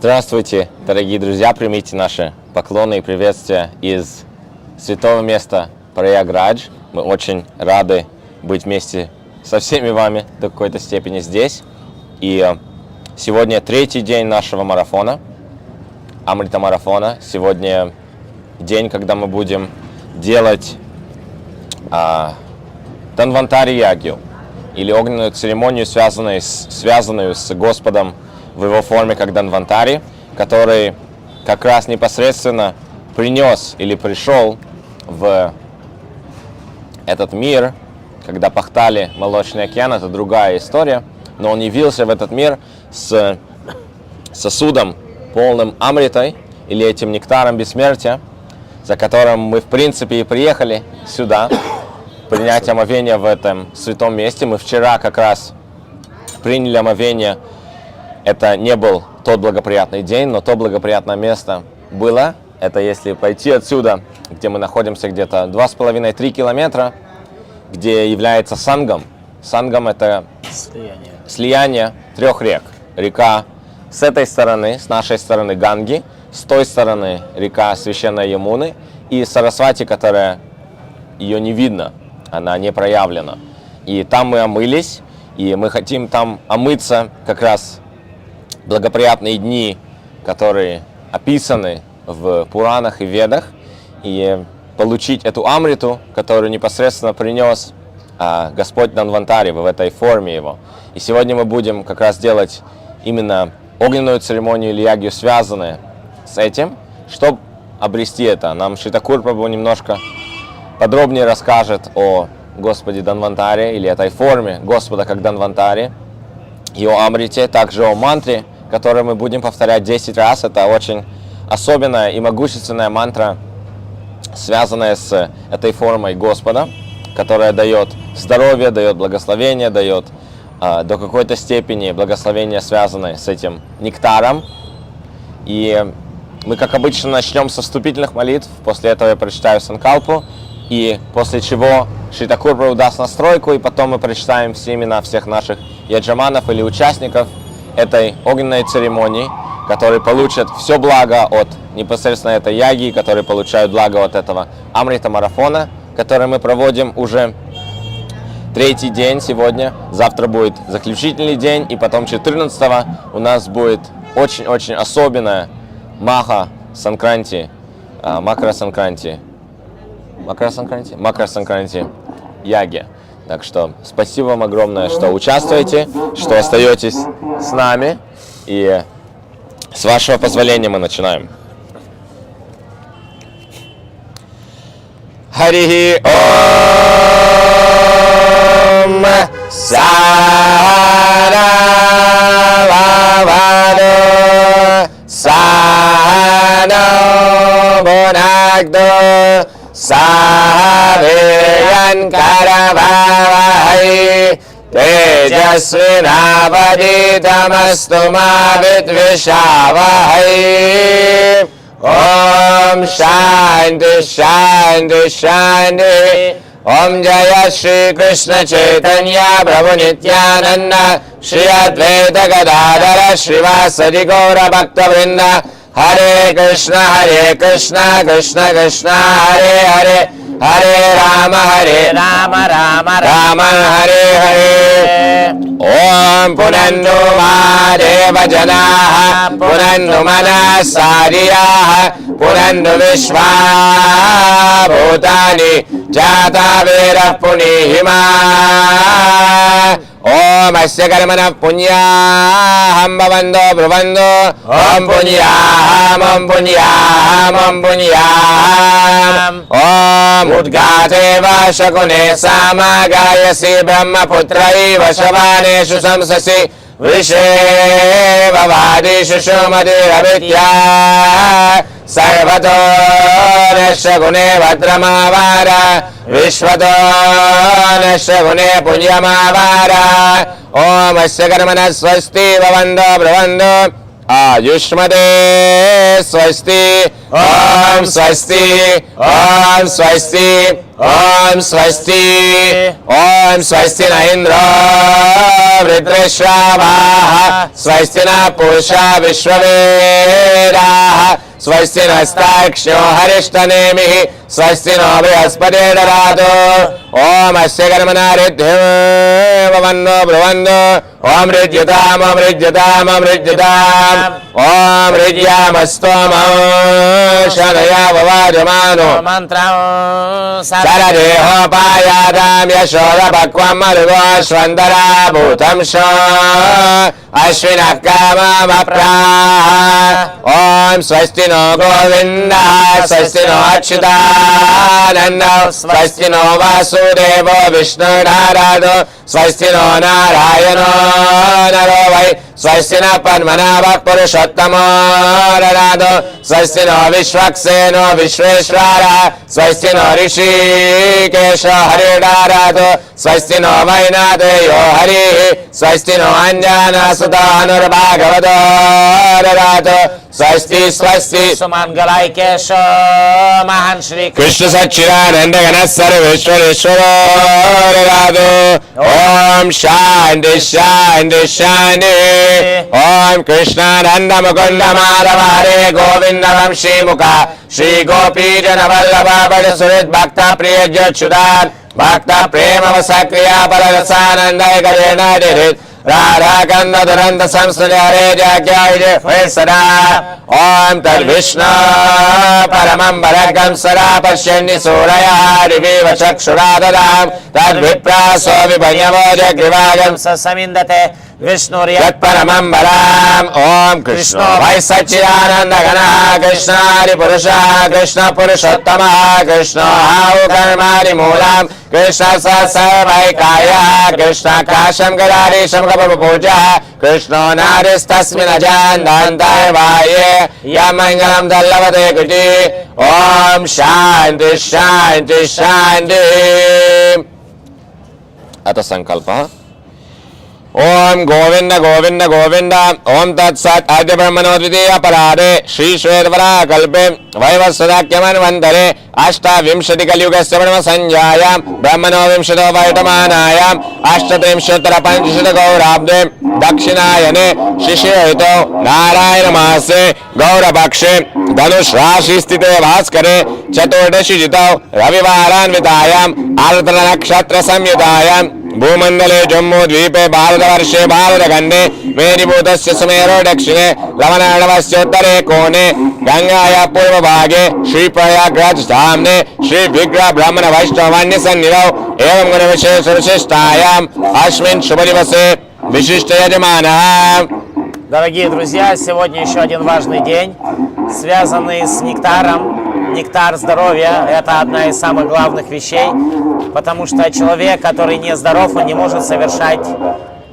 Здравствуйте, дорогие друзья! Примите наши поклоны и приветствия из святого места Праяградж. Мы очень рады быть вместе со всеми вами до какой-то степени здесь. И сегодня третий день нашего марафона, Амрита-марафона. Сегодня день, когда мы будем делать Данвантари-ягью, или огненную церемонию, связанную с Господом в его форме как Данвантари, который как раз непосредственно принес или пришел в этот мир, когда пахтали Молочный океан. Это другая история, но он явился в этот мир с сосудом, полным амритой, или этим нектаром бессмертия, за которым мы в принципе и приехали сюда, принять омовение в этом святом месте. Мы вчера как раз приняли омовение. Это не был тот благоприятный день, но то благоприятное место было. Это если пойти отсюда, где мы находимся, где-то 2,5-3 километра, где является Сангам. Сангам — это слияние трех рек. Река с этой стороны, с нашей стороны Ганги, с той стороны река Священной Ямуны, и Сарасвати, которая ее не видно, она не проявлена. И там мы омылись, и мы хотим там омыться как раз благоприятные дни, которые описаны в Пуранах и Ведах, и получить эту амриту, которую непосредственно принес Господь Данвантари в этой форме его. И сегодня мы будем как раз делать именно огненную церемонию или ягью, связанную с этим, чтобы обрести это. Нам Шри Такур Прабху немножко подробнее расскажет о Господе Данвантари, или этой форме Господа как Данвантари, и о амрите, также о мантре, которую мы будем повторять 10 раз. Это очень особенная и могущественная мантра, связанная с этой формой Господа, которая дает здоровье, дает благословение, дает до какой-то степени благословение, связанное с этим нектаром. И мы, как обычно, начнем со вступительных молитв. После этого я прочитаю Санкалпу, и после чего Шри Такур Прабху даст настройку, и потом мы прочитаем все имена всех наших яджаманов или участников этой огненной церемонии, которые получат все благо от непосредственно этой яги, которые получают благо от этого Амрита-марафона, который мы проводим уже третий день сегодня. Завтра будет заключительный день, и потом 14-го у нас будет очень-очень особенная Макра-санкранти яги. Так что спасибо вам огромное, что участвуете, что остаетесь с нами. И с вашего позволения мы начинаем. Харихи Ом Сарававадо Сано Бонагдо Савеян Карававахай Тежасвинавадитамасту ма видвишавахай. Om Shanti Shanti Shanti. Om Jaya Shri Krishna Chaitanya Prabhu Nityananda Shri Advaita Gadadara Srivasadi Gaura Bhakta Vrinda. Hare Krishna Krishna Krishna Hare Hare Hare Rama Rama Rama Hare Hare. Om Punannu Madeva Janaha Punannu Manasariyaha Punannu Vishwa Bhutani Jata Vera Punihima. Om Asya Karmana Punyaham Bhavando Bruvando. Om Punyaham Om Punyaham Om Punyaham. Om Udgate Vashakune Samagayasi Brahma Putraiva Shavaneshu Samsasi Vrisheva Vadishu Shumati Abhitya Sarvato Neshagune Vadramavara Vishvato Neshagune Punyamavara. Om Asya Karmana Swasti Bhavando Brahando आयुष्मदे स्वस्ति ॐ स्वस्ति ॐ स्वस्ति ॐ स्वस्ति ॐ स्वस्ति न इन्द्रो वृत्रश्रावाः स्वस्ति न पूषा विश्ववेदाः स्वस्ति नस्ताक्ष्यो हरिष्ठनेमिः स्वस्ति नो बृहस्पतिर्दधातु ॐ अस्य कर्मणारिद्धिर्वन्नो ब्रुवन्नो ॐ ऋज्यताम् ॐ ऋज्यताम् ॐ ऋज्यताम् ॐ ऋज्यामस्तोमो शनया ववाजमानो शरदेहोपायादां यशोदपक्वं मरुगोश्वन्दरा भूतं शो अश्विनः काममप्राः ॐ स्वस्ति नो गोविन्दः स्वस्ति नो अच्युतानन्दः स्वस्ति नो वासुदेवो विष्णुनारायणो स्वस्ति नो नारायणो नरो वै स्वस्ति न पद्मनाभः पुरुषोत्तमो ददातु स्वस्ति नो विश्वक्सेनो विश्वेश्वरः स्वस्ति नो ऋषिकेशो हरिर्ददातु स्वस्ति नो वैनाथयो हरिः स्वस्ति नो अञ्जनसुतानुर्भागवतो ददातु स्वस्ति स्वस्ति सुमंगलाय केश महान श्री कृष्ण सच्चिदानंद घन सर्वेश्वरेश्वरो ददातु ओम शांति शांति शांति ओम कृष्णानंद मुकुंद माधव हरे गोविंद वंशी मुखा श्री गोपी जन वल्लभ बड़ सुहृद भक्त प्रिय ज्योत्सुदान भक्त प्रेम वसक्रिया पररसानंद करेण दिरित राधा कंद दुरंत संस्कृत हरे जय सदा ओम तद्विष्णु परमं भरगं सदा पश्यन्नि सूरयः दिवीव चक्षुरा ददाम तद्विप्रासो विभयवो जग्रीवागं समिन्दते यत्परमं वराम ओम कृष्णो वै सच्चिदानंद घनः कृष्ण हरिपुरुषः कृष्ण पुरुषोत्तमः कृष्ण हाउ कर्माणि मूलम् कृष्ण सर्वैकायः कृष्ण काशं गदाधीशं कपपूजः कृष्णो नारिस्तस्मिन् अजानन्ताय वाये यमङ्गलं दल्लवते कुटी ओम शांति शांति शांति अथ संकल्पः ओम गोविंद गोविंद गोविंद ओम तत्सत् आद्य ब्रह्मणो द्वितीय अपराधे श्री श्वेतवराह कल्पे वैवस्वताख्यमन्वन्तरे अष्टाविंशति कलियुगस्य ब्रह्म संज्ञायां ब्रह्मणो विंशतो वैटमानायां अष्टत्रिंशोत्तर पञ्चशत गौराब्दे दक्षिणायने शिशिरहितो नारायण मासे गौरपक्षे धनुष राशि स्थिते भास्करे चतुर्दशी जितौ रविवारान्वितायाम् आर्द्र नक्षत्र संयुतायां भूमंडले जम्मू द्वीपे भारतवर्षे भारतखंडे मेरीभूतस्य सुमेरो दक्षिणे लवणार्णवस्योत्तरे कोणे गंगाया पूर्व भागे श्री प्रयागराज धामने श्री विग्रह ब्राह्मण वैष्णवान्य सन्निधौ एवं गुण विशेष विशिष्टायाम अस्मिन् शुभ दिवसे विशिष्ट यजमानः. Дорогие друзья, сегодня еще один важный день, связанный с нектаром. Нектар здоровья – это одна из самых главных вещей, потому что человек, который не здоров, он не может совершать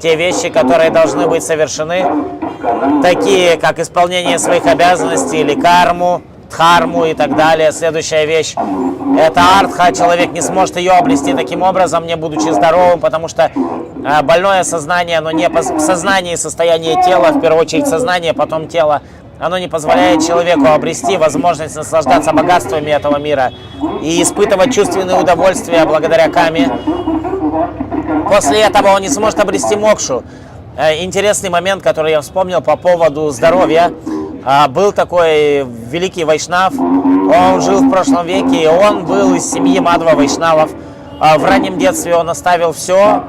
те вещи, которые должны быть совершены, такие как исполнение своих обязанностей или карму, дхарму и так далее. Следующая вещь – это артха. Человек не сможет ее обрести таким образом, не будучи здоровым, потому что больное сознание, оно не сознание и состояние тела, в первую очередь сознание, потом тело, оно не позволяет человеку обрести возможность наслаждаться богатствами этого мира и испытывать чувственные удовольствия благодаря каме. После этого он не сможет обрести мокшу. Интересный момент, который я вспомнил по поводу здоровья. Был такой великий вайшнав, он жил в прошлом веке, и он был из семьи Мадхва вайшнавов. В раннем детстве он оставил все,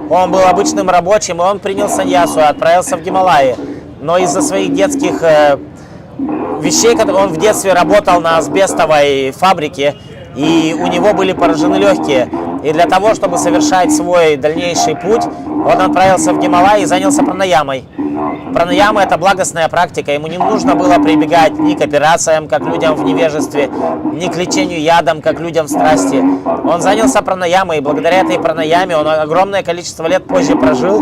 он был обычным рабочим, и он принял саньясу и отправился в Гималаи. Но из-за своих детских вещей, он в детстве работал на асбестовой фабрике, и у него были поражены легкие. И для того, чтобы совершать свой дальнейший путь, он отправился в Гималай и занялся пранаямой. Пранаяма – это благостная практика, ему не нужно было прибегать ни к операциям, как людям в невежестве, ни к лечению ядом, как людям в страсти. Он занялся пранаямой, и благодаря этой пранаяме он огромное количество лет позже прожил,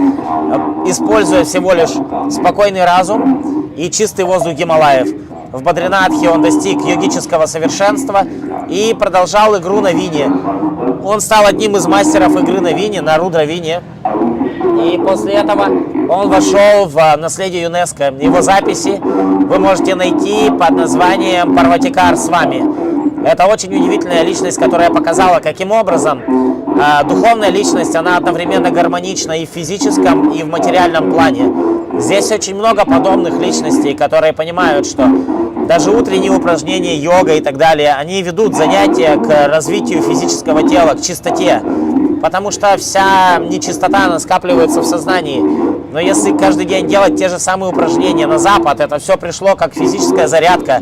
используя всего лишь спокойный разум и чистый воздух Гималаев. В Бадринатхе он достиг йогического совершенства и продолжал игру на вине. Он стал одним из мастеров игры на вине, на рудра-вине. И после этого он вошел в наследие ЮНЕСКО. Его записи вы можете найти под названием «Парватикар с вами». Это очень удивительная личность, которая показала, каким образом духовная личность, она одновременно гармонична и в физическом, и в материальном плане. Здесь очень много подобных личностей, которые понимают, что даже утренние упражнения, йога и так далее, они ведут занятия к развитию физического тела, к чистоте. Потому что вся нечистота, она скапливается в сознании. Но если каждый день делать те же самые упражнения на Запад, это все пришло как физическая зарядка,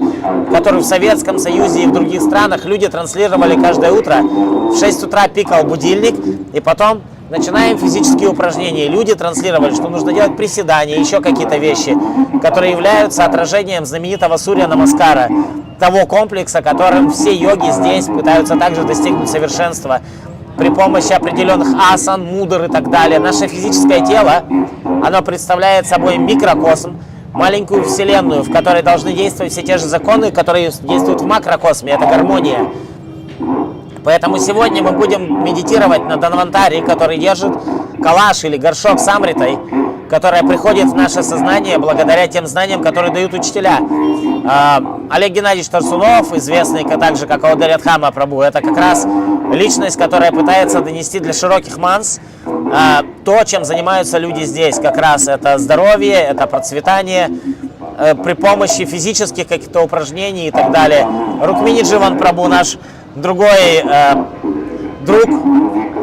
которую в Советском Союзе и в других странах люди транслировали каждое утро. В 6 утра пикал будильник, и потом начинаем физические упражнения. Люди транслировали, что нужно делать приседания, еще какие-то вещи, которые являются отражением знаменитого Сурья Намаскара, того комплекса, которым все йоги здесь пытаются также достигнуть совершенства при помощи определенных асан, мудр и так далее. Наше физическое тело, оно представляет собой микрокосм, маленькую вселенную, в которой должны действовать все те же законы, которые действуют в макрокосме. Это гармония. Поэтому сегодня мы будем медитировать на Данвантари, который держит калаш или горшок с амритой, которая приходит в наше сознание благодаря тем знаниям, которые дают учителя. Олег Геннадьевич Тарсунов, известный также как Аударядхама Прабху, это как раз личность, которая пытается донести для широких масс то, чем занимаются люди здесь. Как раз это здоровье, это процветание при помощи физических каких-то упражнений и так далее. Рукмини Дживан Прабху, наш другой друг,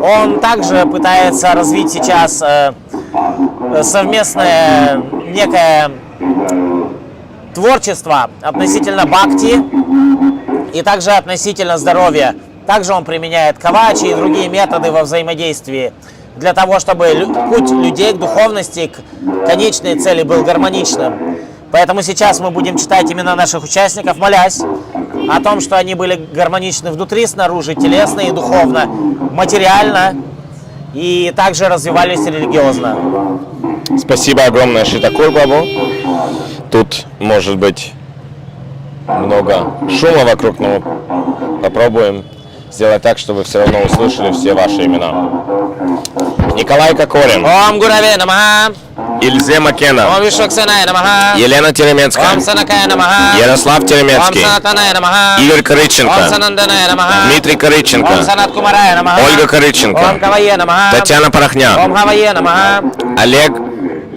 он также пытается развить сейчас совместное некое творчество относительно бхакти и также относительно здоровья. Также он применяет кавачи и другие методы во взаимодействии для того, чтобы путь людей к духовности, к конечной цели был гармоничным. Поэтому сейчас мы будем читать имена наших участников, молясь о том, что они были гармоничны внутри, снаружи, телесно и духовно, материально, и также развивались религиозно. Спасибо огромное, Шитакур Прабху. Тут может быть много шума вокруг, но попробуем сделать так, чтобы все равно услышали все ваши имена. Николай Кокорин. Ом Гураве Намаха. Ильзе Макена. Ом Вишваксенае Намаха. Елена Теремецкая. Ом Санакая Намаха. Ярослав Теремецкий. Ом Санатанае Намаха. Игорь Ом Корыченко. Сананданае Намаха. Дмитрий Корыченко. Ом Санат Кумарая Намаха. Ольга Ом Корыченко. Кавае Намаха. Татьяна Порохня. Ом Хавае Намаха.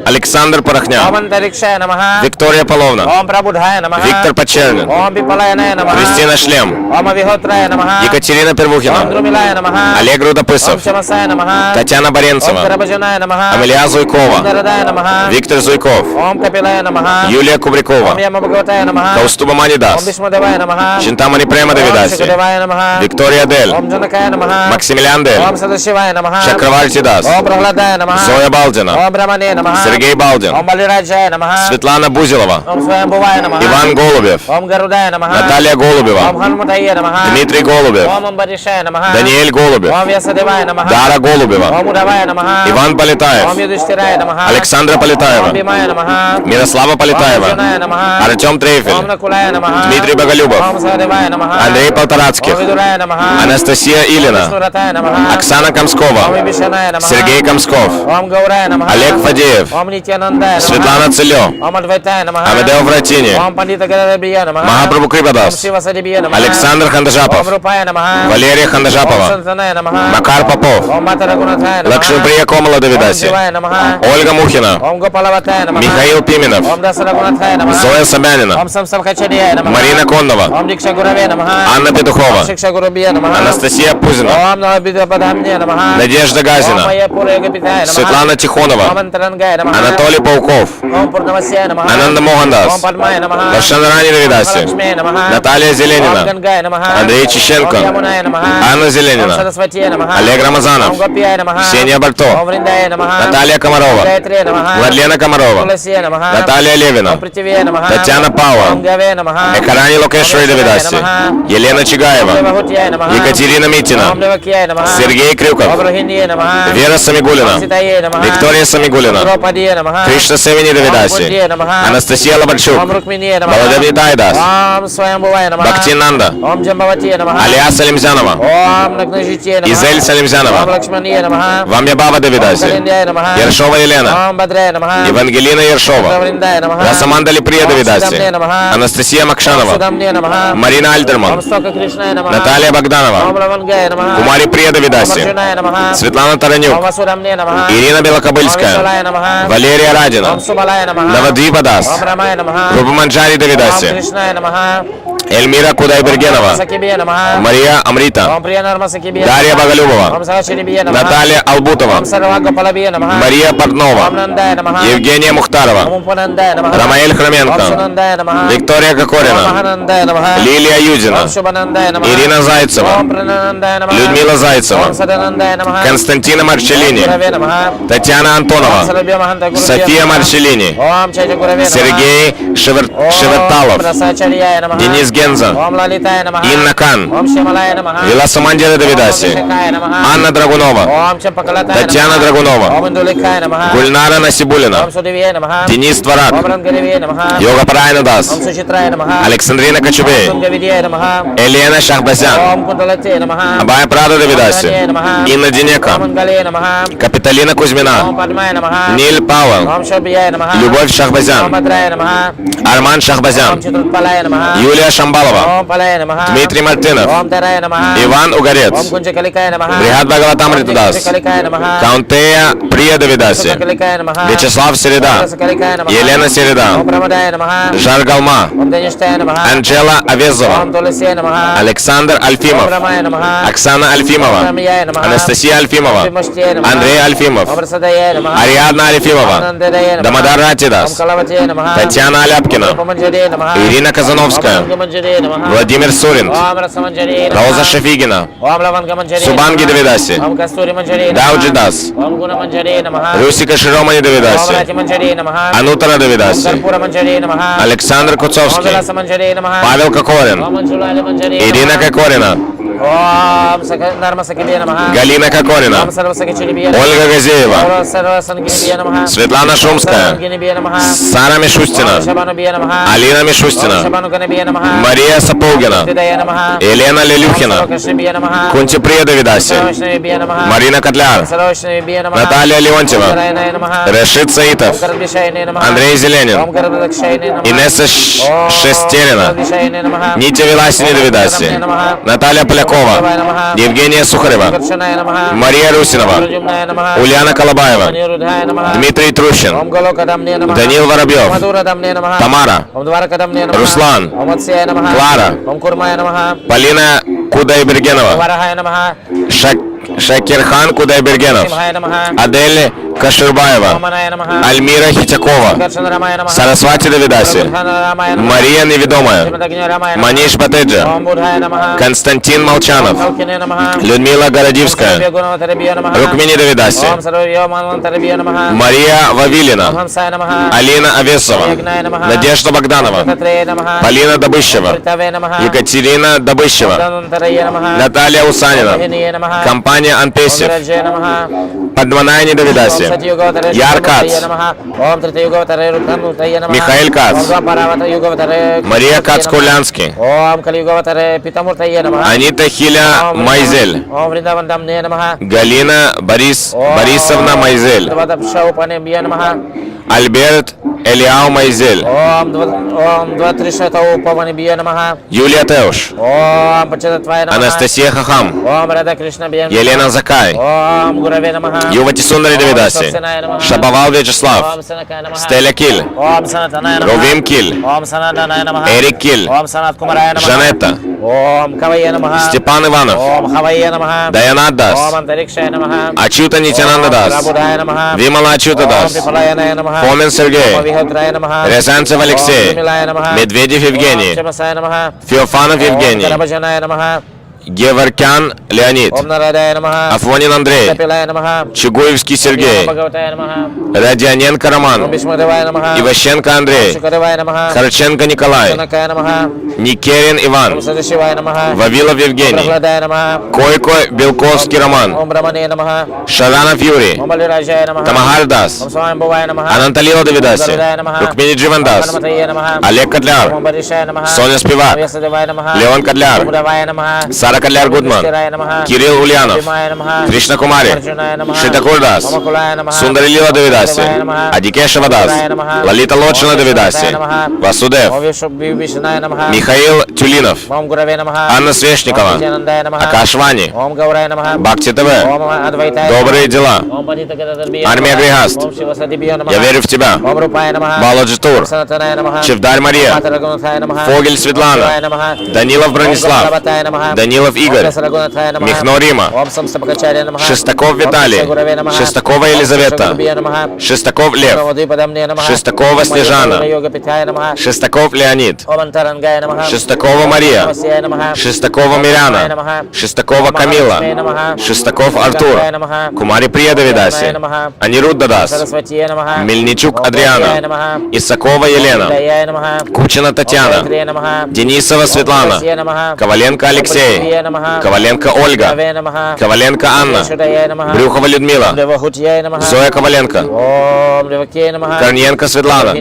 Александр Порохня. Ом Антарикшая Намаха. Виктория Половна. Ом Прабудхая Намаха. Виктор Почернин. Ом Пипалаяная Намаха. Кристина Шлем. Ом Авихотрая Намаха. Екатерина Ом Первухина. Друмилая Намаха. Олег Ом Рудопысов. Чамасая Намаха. Татьяна Ом Боренцева. Карабаджаная Намаха. Амелия Ом Зуйкова. Нарадая Намаха. Виктор Зуйков. Ом Капилая Намаха. Юлия Ом Кубрикова. Яма Бхагаватая Намаха. Каустуба Ом Манидас. Бишмадевая Намаха. Чинтамани Према Ом Давидаси. Шикадевая Намаха. Виктория Дель. Ом Джанакая Намаха. Максимилиан Дель. Ом Садашивая Намаха. Чакраварти Дас. Ом Прахладая Намаха. Зоя Балдина. Ом Брамане Намаха. Сергей Балдин. Ом Балираджая Намаха. Светлана Бузилова. Ом Своямбувая Намаха. Иван Голубев. Ом Гарудая Намаха. Наталья Ом Голубева. Ханмутае Намаха. Дмитрий Голубев. Ом Амбаришая Намаха. Даниэль Голубев. Ом Ясадевая Намаха. Дара Голубева. Ом Удавая Намаха. Иван Ом Полетаев. Юдиштирая Намаха. Александра Ом Полетаева. Бимая Намаха. Мирослава Ом Полетаева. Арджуная Намаха. Артем Ом Трейфель. Накулая Намаха. Дмитрий Боголюбов. Ом Садевая Намаха. Андрей Полторацких. Ом Видурая Намаха. Анастасия Илина. Вишнуратая Намаха. Оксана Ом Комскова. Вибишаная Намаха. Сергей Комсков. Ом Гаурая Намаха. Олег Фадеев. Ом Нитянандая Намаха. Светлана Целё. Ом Адвайтая Намаха. Амедео Вратини. Ом Пандита Гарабия Намаха. Махапрабху Ом Крипадас. Шива Садибия Намаха. Александр Хандажапов. Ом Рупая Намаха. Валерия Ом Хандажапова. Сантаная Намаха. Макар Попов. Ом Матара Гунатая Намаха. Лакшмиприя Комала Ом Давидаси. Шивая Намаха. Ольга Мухина. Ом Гопалаватая Намаха. Михаил Пименов. Ом Дасара Гунатая Намаха. Зоя Собянина. Ом Самсамхачария Намаха. Марина Коннова. Ом Дикша Гураве Намаха. Анна Петухова. Ом Шикша Гурабия Намаха. Анастасия Пузина. Ом Навабида Падамне Намаха. Надежда Ом Газина. Майяпура Ягапитая Намаха. Светлана Ом Тихонова. Антарангая Намаха. Анатолий Пауков. Ом Пурнамасия Намаха. Ананда Ом Мохандас. Падмая Намаха. Даршанарани Давидаси. Лакшми Намаха. Наталья Ом Зеленина. Гангая Намаха. Андрей Чищенко. Ом Ямуная Намаха. Анна Ом Зеленина. Сарасвати Намаха. Олег Рамазанов. Ом Гопия Намаха. Ксения Барто. Ом Вриндая Намаха. Наталья Комарова. Гайатри Намаха. Владлена Комарова. Туласия Намаха. Наталья Левина. Ом Притивия Намаха. Татьяна Пауэр. Ом Гаве Намаха. Экарани Локешвари Давидаси. Елена Ом Чигаева. Девахутия Намаха. Екатерина Митина. Ом Девакия Намаха. Сергей Ом Крюков. Рохиния Намаха. Вера Ом Самигулина. Ситае Намаха. Виктория Самигулина. Дропади Кунди Намаха, Кришна Севини Ом Давидаси, Кунди Намаха, Анастасия Лобачук, Ом Рукмини Намаха, Баладеви Тайдас, Ом Сваямбувай Намаха, Бхактинанда, Ом Джамбавати Намаха, Алия Салимзянова, Ом Нагнажити Намаха, Изель Ом Салимзянова, Лакшмани Намаха, Вамьябава Ом Давидаси, Калиндяй Намаха, Ершова Елена, Ом Бадре Намаха, Евангелина Ершова, Равриндай Намаха, Расаманда Липрия Ом Давидаси, Судамне Намаха, Анастасия Ом Макшанова, Судамне Намаха, Марина Ом Альдерман, Стока Кришнай Намаха, Наталья Ом Богданова, Равангай Намаха, Кумари Прия Ом Давидаси, Арджунай Намаха, Светлана Ом Таранюк, Васудамне Намаха, Ирина Ом Белокобыльская, Вишалай Намаха, Валерия Радина, Ом Субалай Намаха, Навадвипа Дас, Ом Рамай Намаха, Рупаманджари Ом Давидаси, Кришнай Намаха, Эльмира Кудайбергенова, Сакибе Намаха, Мария Амрита, Ом Приянарма Сакибе, Дарья Боголюбова, Ом Сагачирибе Намаха, Наталья Албутова, Ом Сарвага Палабе Намаха, Мария Ом Портнова, Нандай Намаха, Евгения Мухтарова, Ом Пунандай Намаха, Рамаэль Ом Хроменко, Сунандай Намаха, Виктория Ом Кокорина, Маханандай Намаха, Лилия Юдина, Ом Шубанандай Намаха, Ирина Зайцева, Ом Прананандай Намаха, Людмила Зайцева, Ом Саданандай Намаха, Константина Ом Марчеллини, Гураве Намаха, Татьяна Ом Антонова, Салабе Маханта Гураве София Намаха, Марчеллини, Ом Чайча Гураве Намаха, Сергей Ом Шеверталов, Прасачарьяя Намаха, Денис Генза, Ом Лалитая Намаха, Инна Кан, Ом Шималая Намаха, Виласамандира Давидаси, Вишакая Намаха, Анна Драгунова, Ом Чампакалатая Татьяна Намаха, Драгунова, Ом Индуликая Намаха, Гульнара Насибулина, Ом Судивья Намаха, Денис Ом Тварак, Рангаревья Намаха, Йога Парайна Дас, Ом Сучитрая Намаха, Александрина Кочубей, Ом Гавидья Намаха, Елена Шахбазян, Ом Кундалате Намаха, Абая Прада Давидаси, Ом Намаха, Инна Динека, Ом Ангале Намаха, Капиталина Ом Кузьмина, Падмая Намаха, Ниль Пауэлл, Ом Шабья Намаха, Любовь Ом Шахбазян, Мадрая Намаха, Арман Ом Шахбазян, Читрутпалая Намаха, Юлия Шамбалова, Ом Палая Намаха, Дмитрий Мартынов, Ом Тарая Намаха, Иван Ом Угорец, Кунчакаликая Намаха, Бригад Бхагаватам Ритадас, Каликая Намаха, Каунтея Прия Давидаси, Каликая Намаха, Вячеслав Середа, Каликая Намаха, Елена Середа, Ом Прамадая Намаха, Жар Галма, Ом Даништая Намаха, Анджела Ом Авезова, Туласия Намаха, Александр Ом Альфимов, Рамая Намаха, Оксана Альфимова, Рамия Намаха, Анастасия Альфимова, Ом Намаха, Андрей Альфимов, Ом Расадая Намаха, Ариадна Ом Альфимова, Нандадая Намаха, Дамодар Ом Ратидас, Калаватия Намаха, Татьяна Аляпкина, Ом Манджари Намаха, Ирина Казановская, Ом Манджари Намаха, Владимир Суринт, Ом Расаманджари Намаха, Роза Шафигина, Ом Лаванга Манджари Субанги Намаха, Давидаси, Ом Кастури Манджари Дауджи Намаха, Дас, Ом Гуна Манджари Намаха, Русика Широмани Ом Давидаси, Рати Манджари Намаха, Анутара Ом Давидаси, Карпура Манджари Намаха, Александр Ом Куцовский, Виласа Манджари Намаха, Павел Кокорин, Ом Анжулали Манджари Ирина Намаха, Кокорина, Ом Нарма Сакибе Намаха, Галина Кокорина, Ом Сарва Сакичирибе Ольга Газеева, Ом Сарва Сангинибе Намаха, Светлана Шумская, Сангинибе Намаха, Сара Мишустина, Ом Шабану Бе Намаха, Алина Ом Мишустина, Шабану Ганабе Намаха, Мария Сапулгина, Тидая Намаха, Елена Лелюхина, Сарвакашибе Намаха, Кунтиприя Давидаси, Сарвашнабе Бе Намаха, Марина Котляр, Сарвашнабе Намаха, Наталья Леонтьева, Сарайна Намаха, Решит Саитов, Ом Карабишайна Намаха, Андрей Ом Зеленин, Карабишайна Намаха, Инесса Ом Шестерина, Карабишайна Намаха, Нитя Веласини Давидаси, Наталья Полякова, Евгения Сухарева, Каршаная Намаха, Мария Русинова, Раджумная Намаха, Ульяна Колобаева, Анирудхая Намаха, Дмитрий Трущин, Ом Галока Дамне Намаха, Данил Воробьев, Мадура Дамне Намаха, Тамара, Ом Дварака Дамне Намаха, Руслан, Ом Атсия Намаха, Клара, Ом Курмая Намаха, Полина Кудайбергенова, Варахая Намаха, Шакирхан Кудайбергенов, Симхая Намаха, Адель Каширбаева, Оманая Намаха, Альмира Хитякова, Каршана Рамая Намаха, Сарасвати Давидаси, Бурхана Рамая Намаха, Мария Неведомая, Шимадагня Рамая Намаха, Маниш Батеджа, Ом Будхая Намаха, Константин Молчанов, Халкине Намаха, Людмила Городивская, Сарабьягуна Тарабия Намаха, Рукмини Давидаси, Ом Сарабья Манван Тарабия Намаха, Мария Ом Вавилина, Хамсая Намаха, Алина Авесова, Ягная Намаха, Надежда Богданова, Татрея Намаха, Полина Добыщева, Притаве Намаха, Екатерина Добыщева, Данантарая Намаха, Наталья Усанина, Махиния Намаха, компания Ом Антесев, Вираджая Намаха, Подманайни Ом Давидаси, Сатьюгаватарая Яр Кац, Намаха, Ом Тритаюгаватарая Рутанутая Намаха, Михаил Кац, Ом Двапаравата Югаватарая Мария Кац-Кулянский, Ом Калиюгаватарая Питамуртая Намаха, Анита Хиля Майзель, Ом Вриндаван Дамне Намаха, Галина Борисовна Майзель, Двадапшау Панебия Намаха, Альберт Элиау Майзель, Ом Дватришатау Паванебия Намаха, Юлия Теуш, Ом Пачататвая Намаха, Анастасия Хахам, Ом Рада Кришна Бия Елена Закай, Ом Гураве Намаха, Ювати Сундари Давидаси, Шабавал Вячеслав, Ом Санакая Намаха, Стеля Киль, Ом Санатаная Намаха, Рувим Киль, Ом Санаданая Намаха, Эрик Киль, Ом Санат Кумарая Намаха, Жанетта, Ом Кавая Намаха, Степан Иванов, Ом Хавая Намаха, Даяна Ом Дас, Антарикшая Намаха, Ачута Нитянанда Дас, Рабудая Намаха, Вимала Ачута Ом Дас, Пипалаяная Намаха, Фомин Сергей, Ом Вихотрая Намаха, Рязанцев Алексей, Ом Милая Намаха, Медведев Евгений, Ом Чемасая Намаха, Феофанов Ом Евгений, Карабаджаная Намаха, Геворкян Леонид, Ом Нарадая Намаха. Афонин Андрей, Капилая Намаха. Чугуевский Сергей, Бхагаватая Намаха. Родионенко Ом Роман, Бишмадевая Намаха. Иващенко Андрей, Шукадевая Намаха. Харченко Николай, Санакая Намаха. Никерин Ом Иван, Садашивая Намаха. Вавилов Евгений, Прохладая Намаха. Койко Белковский Роман, Ом Брамане Намаха. Шаранов Юрий, Ом Балираджая Намаха. Тамагар Дас, Ом Свамбувая Намаха. Ананталила Давидаси, Рукмини Дживандас, Ом Намаха. Олег Кадляр, Ом Баришая Намаха. Соня Спивак, Ом Ясадевая Намаха. Леон Кадляр, Ом Давая Намаха. Сара Кадляр Гудман, Кирилл Ульянов, Кришна Кумари, Шитакур Дас, Сундари Лила Давидаси, Адикеша Вадас, Лалита Лодшина Давидаси, Васудев, Михаил Тюлинов, Анна Свешникова, Акашвани, Бхакти ТВ, Добрые дела, Армия Григаст, Я верю в тебя, Баладжи Тур, Чевдарь Мария, Фогель Светлана, Данилов Бронислав, Данилов Игорь, Михно Рима, Шестаков Виталий, Шестакова Елизавета, Шестаков Лев, Шестакова Снежана, Шестаков Леонид, Шестакова Мария, Шестакова Миряна, Шестакова Камила, Шестаков Артур, Кумари Прия Давидаси, Анирудда Дас, Мельничук Адриана, Исакова Елена, Кучина Татьяна, Денисова Светлана, Коваленко Алексей, Коваленко Ольга, Коваленко Анна, Брюхова Людмила, Зоя Коваленко, Корниенко Светлана,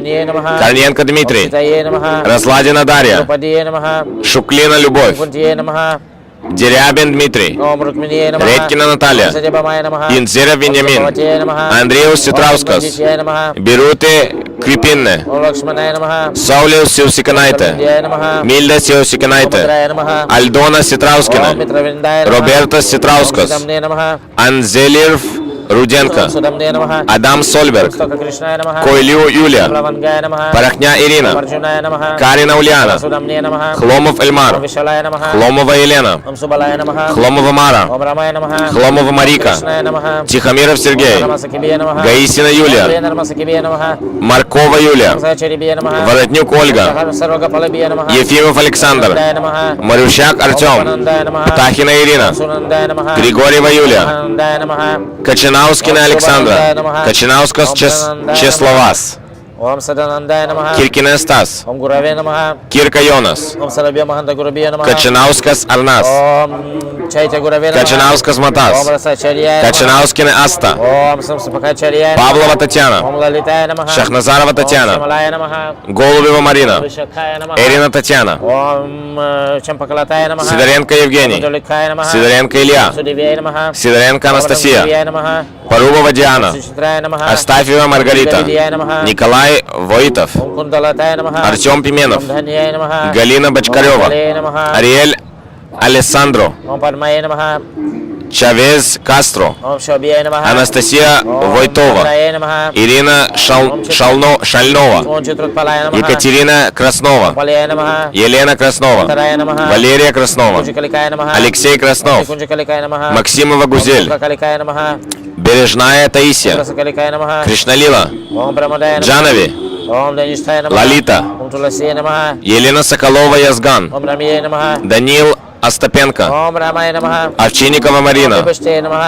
Корниенко Дмитрий, Разладина Дарья, Шуклина Любовь, Дерябин Дмитрий, Редькина Наталья, Инзера Вениамин, Андреус Ситраускас, Бируте Крипинне, Саулиус Сиусиканайте, Мильда Сиусиканайте, Альдона Ситраускина, Роберто Ситраускас, Анзелирв Руденко, Адам Сольберг, Койлю Юлия, Порохня Ирина, Карина Ульяна, Хломов Эльмар, Хломова Елена, Хломова Мара, Хломова Марика, Тихомиров Сергей, Гаисина Юлия, Маркова Юлия, Воротнюк Ольга, Ефимов Александр, Марющак Артем, Птахина Ирина, Григорьева Юлия, Кочинаускина Александра, Кочинаускас Чесловас, Киркине Стас, Кирка Йонас, Кочинаускас Арнас, Кочинаускас Матас, Кочинаускине Аста, Павлова Татьяна, Шахназарова Татьяна, Голубева Марина, Эрина Татьяна, Сидоренко Евгений, Сидоренко Илья, Сидоренко Анастасия, Порубова Диана, Астафьева Маргарита, Николай Воитов, Артем Пименов, Галина Бочкарева, Ариэль Алессандро, Чавез Кастро, Анастасия Войтова, Ирина Шальнова, Екатерина Краснова, Елена Краснова, Валерия Краснова, Алексей Краснов, Максимова Гузель, Бережная Таисия, Кришналила, Джанови, Лалита, Елена Соколова Язган, Данил Остапенко, Овчинникова Марина,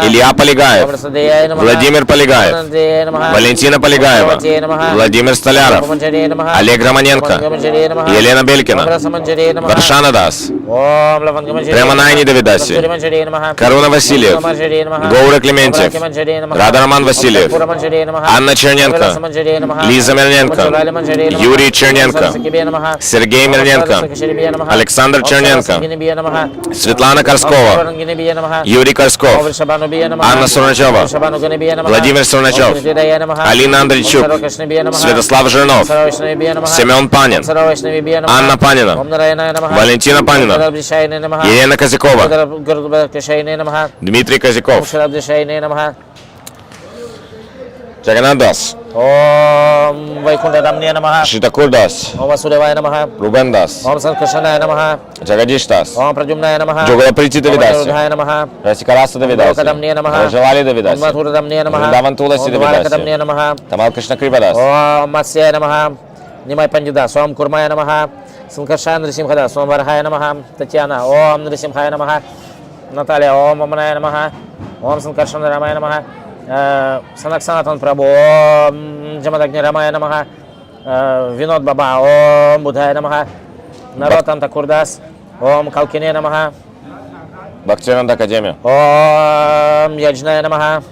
Илья Полигаев, Владимир Полигаев, Валентина Полигаева, Владимир Столяров, Олег Романенко, Елена Белькина, Варшана Дас, Преманайни Давидаси, Каруна Васильев, Гоура Клементьев, Рада Роман Васильев, Анна Черненко, Лиза Мирненко, Юрий Черненко, Сергей Мирненко, Александр Черненко, Светлана Корскова, Юрий Корсков, Анна Сурначева, Владимир Сурначев, Алина Андрейчук, Святослав Жирнов, Семен Панин, Анна Панина, Валентина Панина, Елена Козякова, Дмитрий Козяков, Джаганнат Дас, Om Vaikunthadamne Namaha. Шитакур Дас, Om Vasudevaya Namaha. Рубен Дас, Om Sankarshanaya Namaha. Джагадиш Дас, Om Pradyumnaya Namaha. Джогалаприти Om Давидаси, Ayodhaya Namaha. Расикараса Давидаси, Lokadamne Namaha. Рajavali Om Давидаси, Madhuradamne Namaha. Вриндаван Туласи Om Dvarakadamne Давидаси, Namaha. Тамал Кришна Крипадас, Om Matsya Namaha. Nimai Pandita. Om Kurmaya Namaha. Санкарша Нрисимхадас, Ом Вархая Намаха, Татьяна, Ом Нрисимхая Намаха, Наталья, Ом Оманая Намаха, Ом Санкаршан Рамая Намаха, Санаксанатан Прабу, Ом Джамадагни Рамая Намаха, Винод Баба, Ом Будхая Намаха, Наротан Такурдас, Ом Калкине Намаха, Бхактивинода Академия. Ом Яджная Намаха,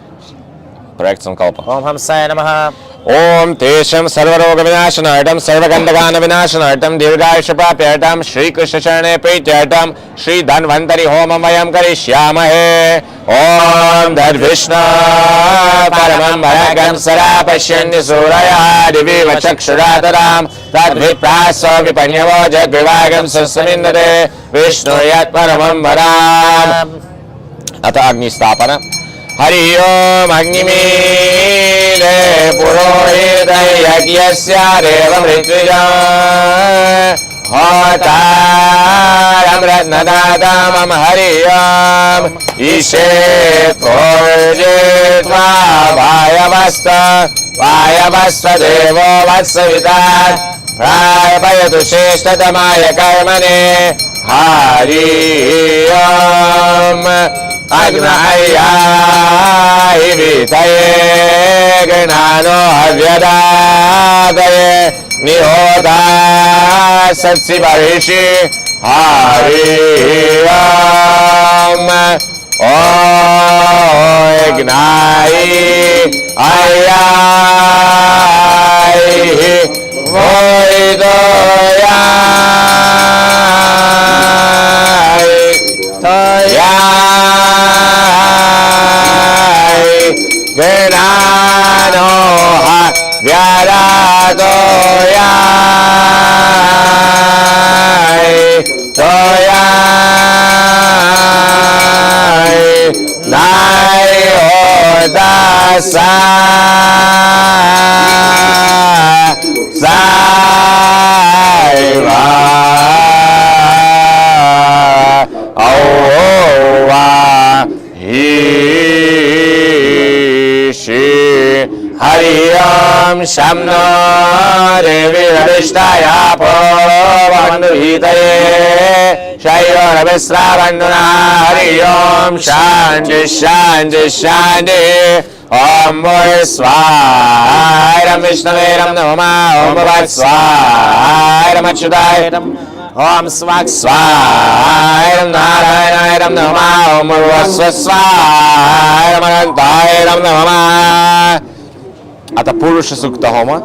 Проект Санкалпа. Ом Хамсая Намаха, Om Tesham Sarvaroga Vinashanartam Sarvagandagana Vinashanartam Dirghayushapapyatam Shri Krishna Charane Prityatam Shri Dhanvantari Homam Vayam Karishyamahe Om Dad Vishnu Paramam Bharagam Sarapashyandi Suraya Diviva Chakshurataram Tad Vipraso Vipanyavo Jagvivagam Sasamindade Vishnu Yat Paramam Bharam Ata Agni Stapana Hari Om Agnimeede Purohita Yagyasya Devam Ritvijam Hotaram Ratnadadamam Hari Om Ishet Purjitva Vayavasta Devo Vatsavitat Prayapayatu Sheshtatamaya Karmane Hari Om Agnahaya Vitaye Gnano Avyadadaye Nihoda Satsivarishi Hari Om Agnai Voidoya Genanoha Vyaradoyai Toyai Nayodasa Saiva Aova Hari Om Shamno Devi Radhishtaya Povandu Hitaye Shayora Visravanduna Hari Om Shanti Shanti Shanti Om Svairam Vishnaveram Namah Om Bhavat Svairam Achyutairam Om Svak Svairam Narayanayaram Namah Om Vasva Svairam Anantairam Namah Ata Purusha Sukta Homa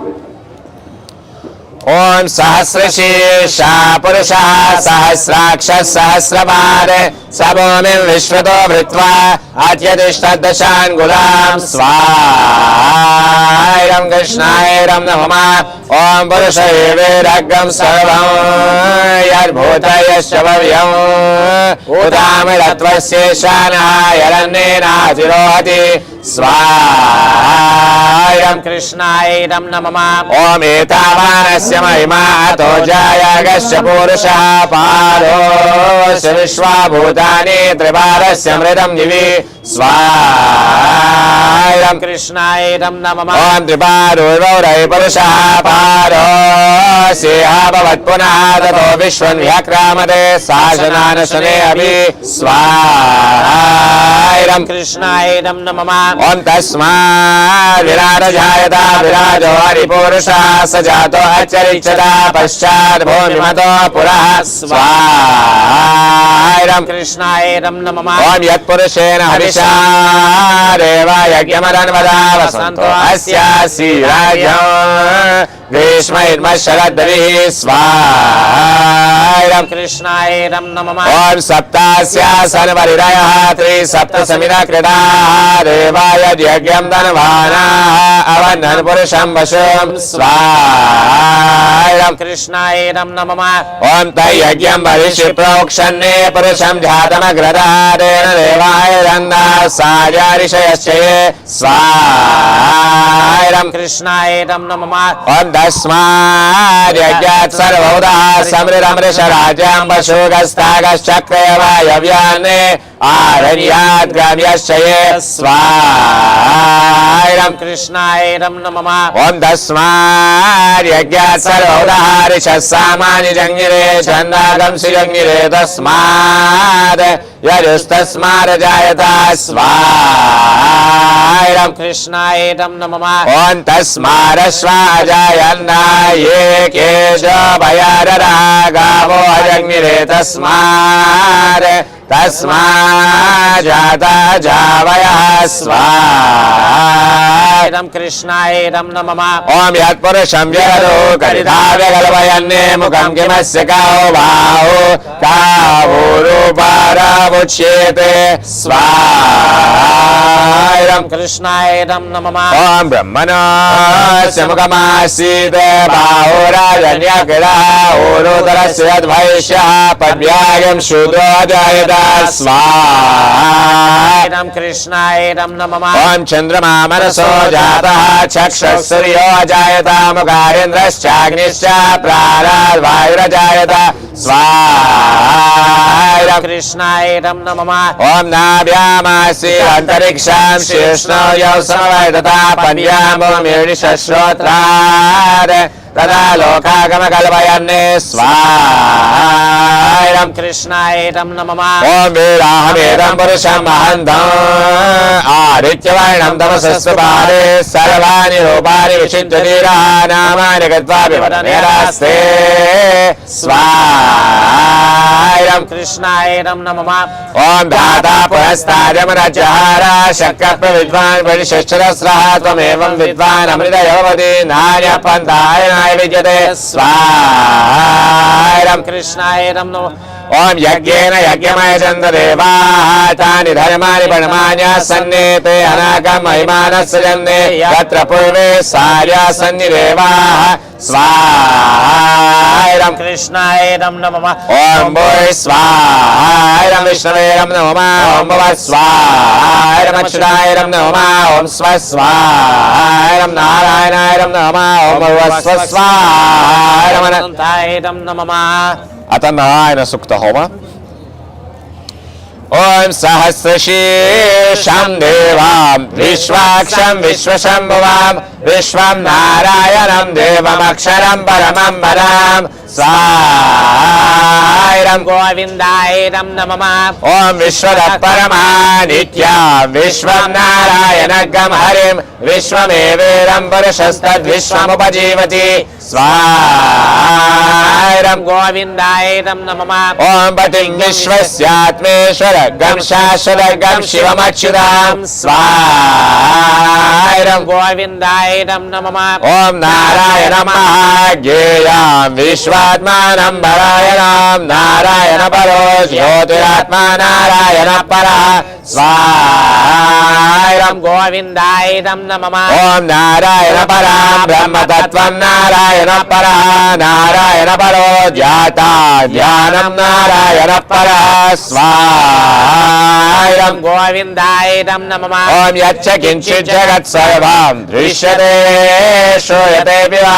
Om Sahasrashesha Purusha Sahasraksha Sahasravare Sabomim Vishvato Vritva Atyadishtadashan Gulam Svairam Krishnairam Namah Om Purushaye Viragam Sarvam Yadbhutaya Shabhavyam Udamilatvasya Shana Yarannena Tirohati Svairam Krishnairam Namah Om Etavanasya Mahima Atojaya Gasya Purusha Padosya Vishwabhutani Triparasya Mridam Divi Svairam Krishnairam Namah Om Tripadu Vaurai Purusha Padosya Bhavat Punah Tato Vishwan Vyakramate Sajanana Shane Abhi Svairam Krishnairam Namah Om Tasma Virata Jayata Virajo Haripurusha Sajato Acharichata Paschat Bhumimato Purah Svairam Krishnairam Namah Om Yat Purushena Harisha Deva Yagyamaran Vada Vasanto Asya Sirajam Grishma Idma Sharadhavi Svairam Krishnairam Namah Om Saptasya Sanvariraya Tri Sapta Samira Krita Devaya Yagyam Dhanavana Avanan Purusham Vasham Svairam Krishnairam Namah Om Tayagyam Varishi Prokshane Purusham Jhatamagrada Dena Devaya Randa Sajarishayaschaye Svairam Krishnairam Namah Om Dasmad Yagyat Sarvauda Samriram Risharajam Vashugastagas Chakrayava Yavyane आरण्यात् ग्राम्यश्चये स्वाहायं कृष्णाय नमः ॐ तस्माद्यज्ञात् सर्वोदहारिषः सामान्य जङ्गिरे छन्दागं श्रीजङ्गिरे तस्माद् यजुस्तस्मादजायत स्वाहायं कृष्णाय नमः ॐ तस्मादश्वाजायन्नाये केशवयररा गावो अजग्निरे तस्माद् तस्माज्जाता जावयः स्वाहा कृष्णाय नमः ॐ यत्पुरुषं व्यगतो करिधाव्य कल्पयन्ने मुखं किमस्य काहो बाहो कावोरुपारावुच्येते स्वाहा कृष्णाय नमः ॐ ब्रह्मणस्य मुखमासीत् बाहोराजन्यकिला ओरोदरस्य यद्वैश्यः पद्व्यायं शूद्रो जायत स्वाहा कृष्णाय नमः ॐ चन्द्रमा मनसो जातः चक्षुः सूर्यो अजायत मुखारेन्द्रश्चाग्निश्च प्राणाद्वायुरजायत स्वाहा कृष्णाय नमः ॐ नाभ्यामासि अन्तरिक्षं शीर्ष्णो यौ समवेदता पन्यामोमिर्निश्रोत्रात् तदा लोकागमकल्पयन्ने स्वाहा कृष्णाय नमः ॐ वीराहमेदं पुरुषं महन्तम् आदित्यवर्णं तमसस्तु पारे सर्वाणि रूपाणि विचिन्त्य धीरः नामानि गत्वा विवदनेरास्ते स्वाहा कृष्णाय नमः ॐ धाता पुरस्ताजमरजहार शक्रप्रविद्वान् परिशिष्टरस्रः त्वमेवं विद्वान् अमृतयोवति नान्यपन्थाय विद्यते स्वाहा कृष्णाय नमः ॐ यज्ञेन यज्ञमय चन्द्रदेवाः तानि धर्माणि परमाण्य सन्नेते अनागम महिमानस्य जन्मे यत्र पूर्वे सार्या सन्निदेवाः स्वाहा कृष्णाय नमः ॐ भूय स्वाहा विष्णवे नमः ॐ भव स्वाहा अच्युताय नमः ॐ स्व स्वाहा नारायणाय नमः ॐ भव स्व स्वाहा नमः अथ नारायण सुक्त होम ॐ सहस्रशीर्षं देवां विश्वाक्षं विश्वशम्भुवां विश्वं नारायणं देवमक्षरं परमं परां स्वाहा गोविन्दाय नमः ॐ विश्वतः परमा नित्या विश्वं नारायणगं हरिं विश्वमेवेदं पुरुषस्तद्विश्वमुपजीवति स्वाहा गोविन्दाय नमः ॐ पतिं विश्वस्यात्मेश्वरगं शाश्वतगं शिवमच्युतां स्वाहा गोविन्दाय नमः ॐ नारायणमहाज्ञेयां विश्वात्मानं परायणां नारायण परो ज्योतिरात्मा नारायण परः स्वाहा गोविन्दाय नमः ॐ नारायण परां ब्रह्मतत्त्वं नारायण परः नारायण परो ज्ञाता ज्ञानं नारायण परः स्वाहा गोविन्दाय नमः ॐ यच्च किञ्चित् जगत् सर्वं दृश्यते श्रूयते वा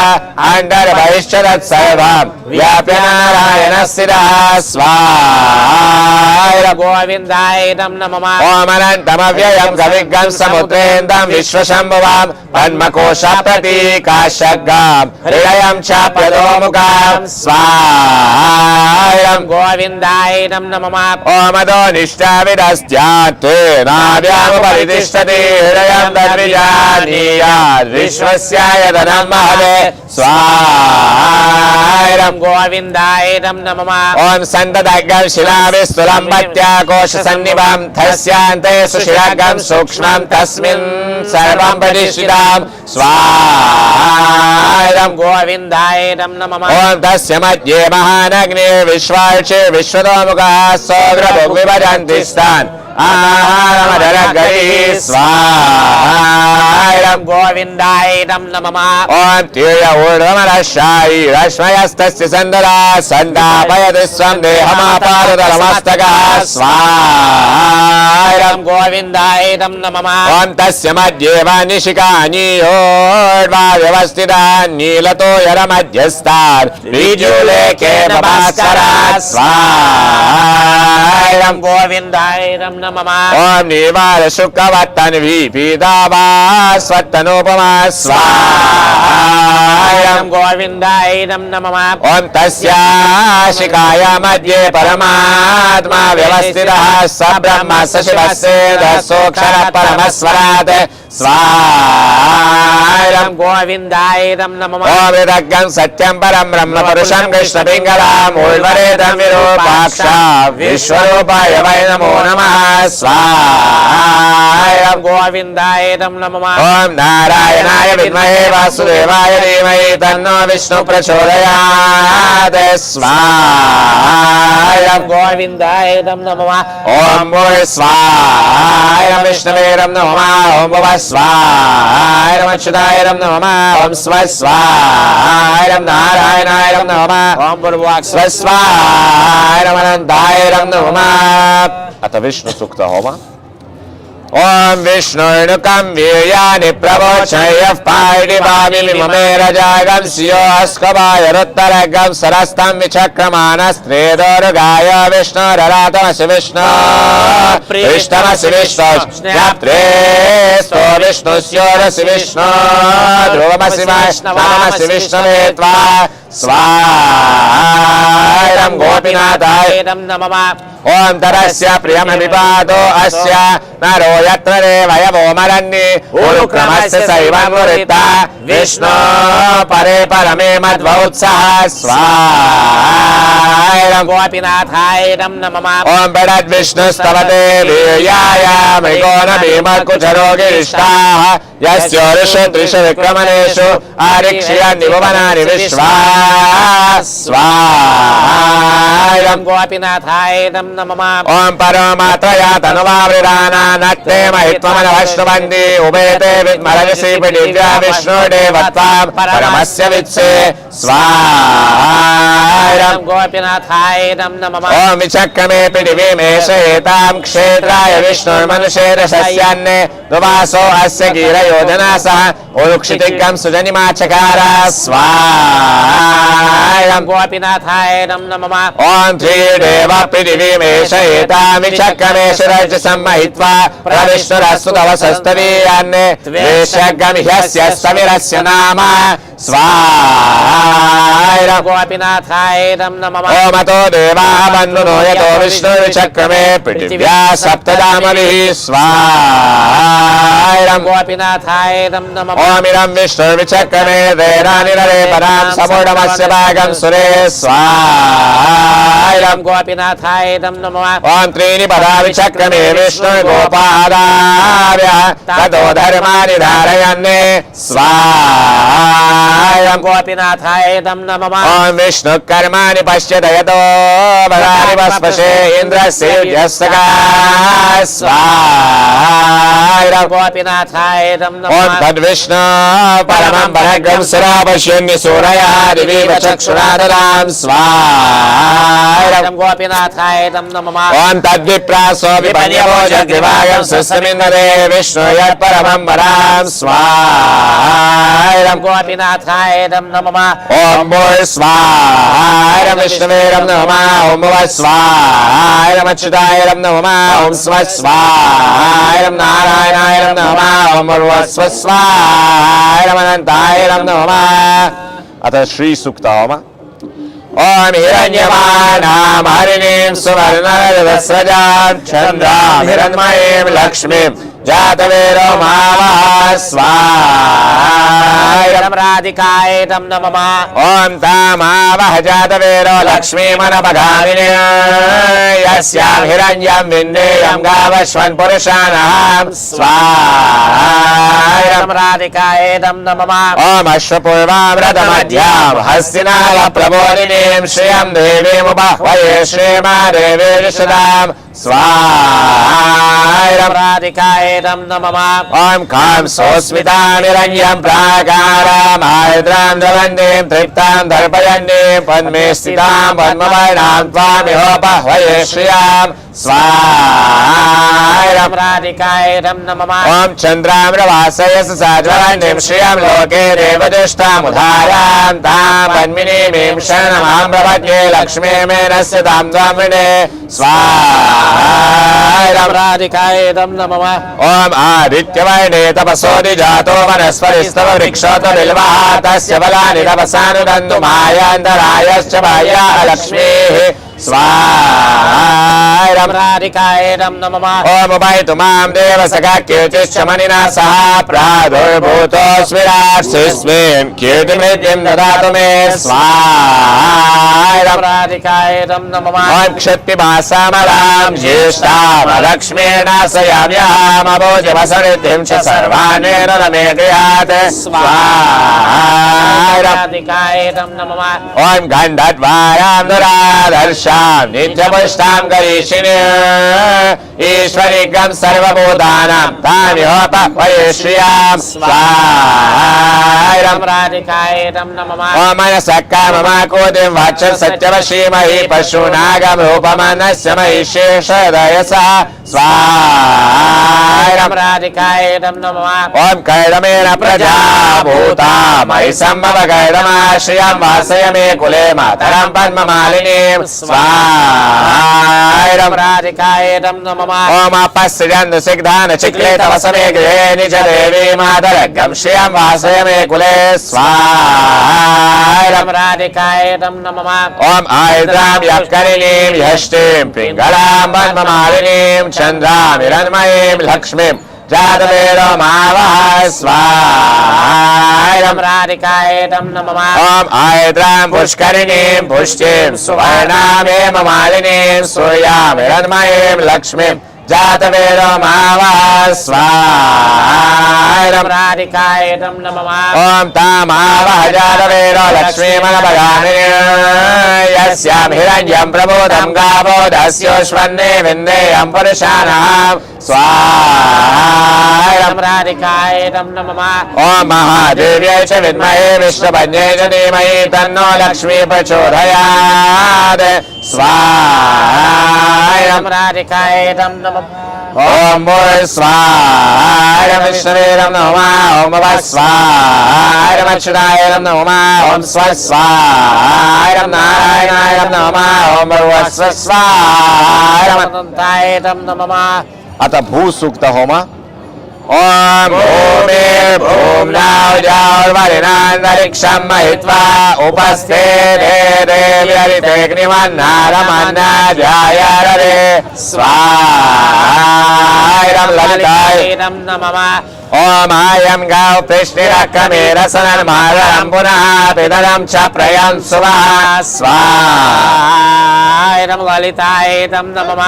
अन्तर्बहिश्च तत्सर्वं व्याप्य नारायणः स्थितः स्वाहा गोविन्दाय नमः ॐ अनन्तमव्ययं कविगं समुद्रेन्दं विश्वशम्भुवां पद्मकोशप्रतीकाशगां हृदयं च प्रदोमुखां स्वाहा गोविन्दाय नमः ॐ अदो निष्ठाविदस्त्यात्ते नाभ्यामुपरितिष्ठति हृदयं तद्विजानीयात् विश्वस्यायतनं महते स्वाहा गोविन्दाय नमः ॐ सन्ततज्ञं शिलाविस्तुलं पत्याकोशसन्निभं तस्यान्ते सुशिरगं सूक्ष्मं तस्मिन् सर्वं प्रतिष्ठितां स्वाहा गोविन्दाय नमः ॐ तस्य मध्ये महानग्ने विश्वार्चे विश्वतोमुखः सौरभुग्विभजन्ति स्तान् आहारमदरगरी स्वाहायं गोविन्दायं नमः ॐ तीर्य ऊर्ध्वमरशायि रश्मयस्तस्य सन्ददा सन्दापयति स्वं देहमापादतलमस्तकः स्वाहायं गोविन्दायं नमः ॐ तस्य मध्येव निशिकानीयोर्वा व्यवस्थिता नीलतो यरमध्यस्तात् ऋजुलेखेन भास्करात् स्वाहायं गोविन्दायं नमः ॐ निवार शुक्रवत्तन्वी पीताभास्वत्तनोपमा स्वाहायं गोविन्दायं नमः ॐ तस्याशिकाय मध्ये परमात्मा व्यवस्थितः स ब्रह्म स शिवः सोऽक्षरः परमस्वरात् स्वाहायं गोविन्दायं नमः ॐ विदग्गं सत्यं परं ब्रह्म पुरुषं कृष्णपिङ्गलाम् उर्वरेदं विरूपाक्ष विश्वरूपाय वै नमो नमः स्वाहायं गोविन्दायं नमः ॐ नारायणाय विद्महे वासुदेवाय धीमहि तन्नो विष्णु प्रचोदयात् स्वाहायं गोविन्दायं नमः ॐ भूय स्वाहायं विष्णुवेरं नमः ॐ भुवः स्वाहायं अच्युतायं नमः ॐ स्व स्वाहायं नारायणाय नमः ॐ भूर्भुवः स्व स्वाहायं अनन्तायं नमः अथ विष्णु सूक्त होम ॐ विष्णुर्नुकं वीर्याणि प्रवोचयः पायिवामिममे रजागं स्योऽस्कवायरुत्तरगं सरस्तं विचक्रमाणस्त्रेदोरुगाय विष्णुररातमसि विष्णु पृष्ठमसि विष्णुज्ञाप्त्रे स्तो विष्णुस्योरसि विष्णु ध्रुवमसि वैष्णवमसि विष्णवे त्वा स्वाहायं गोपीनाथाय नमः ॐ तरस्य प्रियमभिपादो अस्य नरो यत्र देवयवो मरन्नि उरुक्रमस्य सैवमुरिता विष्णु परे परमे मध्वोत्सः स्वाहायं गोपीनाथाय नमः ॐ बृहद्विष्णुस्तवते वीर्याय मृगो न भीमकुचरोगिरिष्टाः यस्योरुषदृशविक्रमणेषु आरिक्ष्यन्ति भुवनानि विश्वा स्वाहायं गोपीनाथाय नमः ॐ परमात्रया तनुवावृदाना नत्ते महित्वमनवष्णुवन्ति उभेते विद्मरविषीपिडिव्या विष्णुदेवत्वां परमस्य वित्से स्वाहायं गोपीनाथाय नमः ॐ विचक्रमे पिडिवीमेष एतां क्षेत्राय विष्णुर्मनुषेदशस्यान्ने दुवासो अस्य गिरयोजना सह उरुक्षितिकं सुजनिमाचकार स्वाहायं गोपीनाथाय नमः ॐ त्रिदेव पृथिवीमेष एतां विचक्रमेष रजसम्महित्वा प्रविष्णुरस्तु तव सस्तवीयान्ने द्वेषगम्ह्यस्य सविरस्य नाम स्वाहायं गोपीनाथाय नमः ओमतो देवाः बन्धुनो यतो विष्णुर्विचक्रमे पृथिव्या सप्तधामभिः स्वाहायं गोपीनाथाय नमः ओमिरं विष्णुर्विचक्रमे वेदानिररे परां समूढमस्य भागं सुरे स्वाहायं गोपीनाथाय नमः ॐ त्रीणि पदा विचक्रमे विष्णुर्गोपादाव्य ततो धर्माणि धारयन्ने स्वाहायं गोपीनाथाय नमः ॐ विष्णुः कर्माणि पश्यत यतो बलानि वस्पशे इन्द्रस्य युज्यस्तका स्वाहायं गोपीनाथाय ॐ नमः तद्विष्णु परमं परग्रं सुरा पश्यन्नि सूरया दिवीव चक्षुरा ददां स्वाहायं गोपीनाथाय नमः ॐ तद्विप्रासो विपन्यभोजग्रीवायं सुस्मिन्दरे विष्णु यत्परमं वरां स्वाहायं गोपीनाथाय नमः ॐ भूय स्वाहायं विष्णुवेरं नमः ॐ भुवः स्वाहायं अच्युतायं नमः ॐ स्व स्वाहायं नारायणाय नमः ॐ भूर्भुवः स्व स्वाहायं अनन्ताय नमः अथ श्री सूक्त होम ॐ हिरण्यमानां हरिणीं सुवर्णरजतस्रजां चन्द्रां हिरण्मयीं लक्ष्मीं जातवेदो मावः स्वाहायं राधिकाय नमः ॐ तामावह जातवेदो लक्ष्मीमनपगामिनी यस्यां हिरण्यं विन्देयं गावश्वन् पुरुषाणां स्वाहायं राधिकाय नमः ॐ अश्वपूर्वामृतमध्यां हस्तिनागप्रबोधिनीं श्रियं देवीमुपह्वये श्रीमादेवीर्षदां स्वाहायं राधिकायं नमः ॐ कां सोऽस्मितामिरण्यं प्राकारामायद्रां द्रवन्तीं तृप्तां दर्पयन्तीं पद्मे स्थितां पद्मवर्णां त्वामिहोपह्वये श्रियां स्वाहायं राधिकायं नमः ॐ चन्द्राम्रवासयस साज्वलन्तीं श्रियं लोके देवदुष्टामुधारां तां पद्मिनीमीं शरणमां प्रपद्ये लक्ष्मीमेनस्य तां त्वामृणे स्वाहायं राधिकायं नमः ॐ आदित्यवर्णे तपसोऽधि जातो वनस्पतिस्तव वृक्षोत बिल्वः तस्य फलानि तपसानुदन्तु मायान्तरायश्च बाह्या लक्ष्मीः स्वाहायं राधिकायं नमः ॐ उपैतु मां देवसखा कीर्तिश्च मणिना सह प्रादुर्भूतोऽस्मि राक्षस्मिन् कीर्तिमृद्धिं ददातु मे स्वाहायं राधिकायं नमः ॐ क्षत्तिमासामलां ज्येष्ठां लक्ष्मीर्नाशयाम्यहमभोजमसरिद्धिं च सर्वानेन न मे गृहात् स्वाहायं राधिकायं नमः ॐ गन्धद्वारां दुराधर्षां नित्यपुष्टां गरीषिणी ईश्वरीकं सर्वभूतानां तामिहोपह्वये श्रियां स्वाहायं राधिकायं नमः ॐ मनसः काममाकोतिं वाचं सत्यवशीमहि पशूनागं रूपमनस्य महिषेषदयसः स्वाहायं राधिकायं नमः ॐ कैडमेन प्रजा भूता मयि सम्भव कैडमाश्रियं वासय मे कुले मातरं पद्ममालिनीं स्वाहायं राधिकायं नमः ॐ अपश्रियन्तु सिग्धान चिक्ले तव समे गृहे निज देवी मातरगं श्रियं वासय मे कुले स्वाहायं राधिकायं नमः ॐ आयद्रां यत्करिणीं यष्टिं पिङ्गलां पद्ममालिनीं चन्द्रामिरन्मयीं लक्ष्मीं जातवेदो मावः स्वाहायं राधिकायं नमः ॐ आयद्रां पुष्करिणीं पुष्टिं सुवर्णामेव मालिनीं सूर्यामिरन्मयीं लक्ष्मीं जातवेदो मावः स्वाहायं राधिकायं नमः ॐ तामावह जातवेदो लक्ष्मीमनभगामिनीं यस्यां हिरण्यं प्रबोधं गावो दस्योष्वन्ने विन्देयं पुरुषाणां स्वाहायं राधिकायं नमः ॐ महादेव्यै च विद्महे विष्णुपत्न्यै च धीमहि तन्नो लक्ष्मी प्रचोदयात् स्वाहायं राधिकायं नमः ॐ स्वाहायं विष्णुवेदं नमः ॐ स्वाहायं अच्युतायं नमः ॐ स्वाहायं नारायणाय नमः ॐ स्वाहायं अनन्तायं नमः अथ भूसूक्त होम ॐ भूमिर्भूम्नावजार्वरिणान्तरिक्षं महित्वा उपस्थे देव्यरितेऽग्निमन्नारमन्नाध्यायाररे स्वाहायं ललितायं नमः ॐ आयं गौ कृष्णिरकमेरसनन्मारं पुनः पितरं च प्रयं सुवः स्वाहायं ललितायं नमः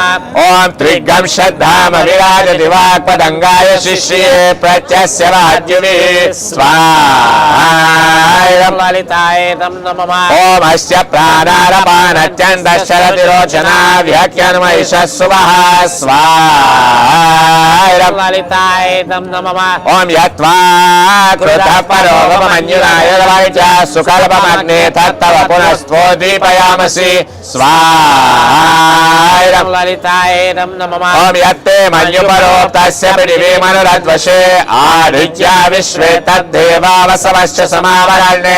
ॐ त्रिगं श्रद्धामविराजति वाक्पदङ्गाय शिष्ये प्रत्यस्य वाद्युभिः स्वाहायं ललितायं नमः ॐ अस्य प्राणारपानत्यन्तश्चरतिरोचना व्यक्यन्महिषः सुवः स्वाहायं ललितायं नमः ॐ यत्वा कृतः परोपमन्युनाय सुकल्पमग्ने तत्तव पुनस्त्वोद्दीपयामसि स्वाहायं ललितायं नमः ॐ यत्ते मन्युपरोक्तस्य पृथिवीमनुरध्वशे आदित्या विश्वे तद्देवावसवश्च समावरण्ये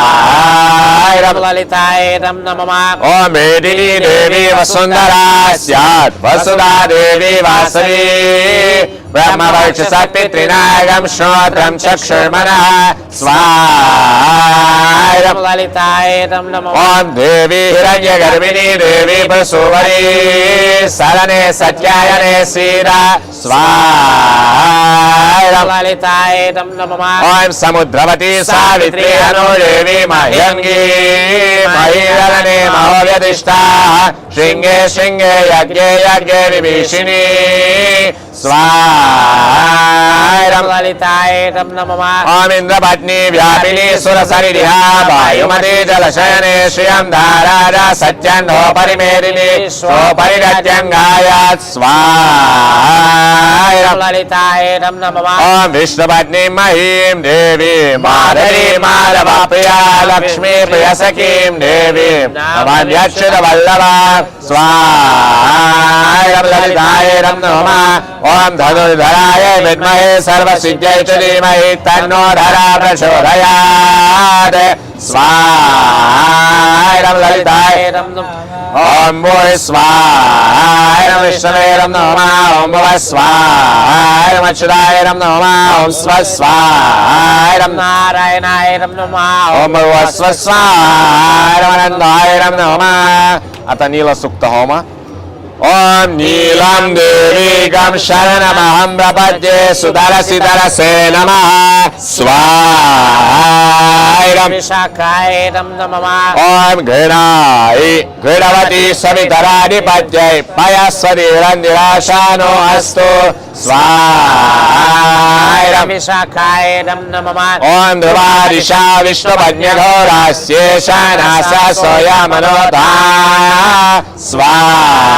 स्वाहायं ललितायं नमः ॐ मेदिनी देवी वसुन्धरा स्यात् वसुधा देवी वासवी ब्रह्मवर्चसपितृनायकं श्रोत्रं चक्षुर्मनः स्वाहायं ललितायं नमः ॐ देवी हिरण्यगर्भिणी देवी प्रसूवरी सरणे सत्यायने सीरा स्वाहायं ललितायं नमः ॐ समुद्रवती सावित्री अनु देवी मह्यङ्गी महीरणे महोव्यदिष्टा शृङ्गे शृङ्गे यज्ञे यज्ञे विभीषिणी स्वाहायरं ललितायरं नमः ओम इंद्रपत्नी व्यापिनी सुरसरिहा वायुमती जलशयने श्रियं धाराजा सत्यन्नो परिमेदिनी स्वपरिरत्यङ्गायात् स्वाहायरं ललितायरं नमः ओम विष्णुपत्नी महीं देवीं माधवी माधवप्रिया लक्ष्मी प्रियसखीं देवीं नमाम्यच्युतवल्लभा स्वाहायरं ललितायरं नमः ओम धनुर्धराय विद्महे सर्वसिद्ध्यै च धीमहि तन्नो धरा प्रचोदयात् स्वाहायरं ललितायरं ओम भूः स्वाहायरं विष्णवेरं नमः ओम भुवः स्वाहायरं अच्युतायरं नमः ओम स्वः स्वाहायरं नारायणायरं नमः ओम भुवः स्वः स्वाहायरं अनन्तायरं नमः अथ नीलसूक्त होम ओम नीलम देवीगम शरणमहं प्रपद्ये सुदरसिदरसे नमः स्वाहायरं विशाखायरं नमः ओम घृणवती सवितराधिपत्यै पयस्वतीरन्दिराशानो अस्तु स्वाहायरं विशाखायरं नमः ओम ध्रुवादिशा विष्णुपज्ञघोरास्येषानासा सोयमनोधा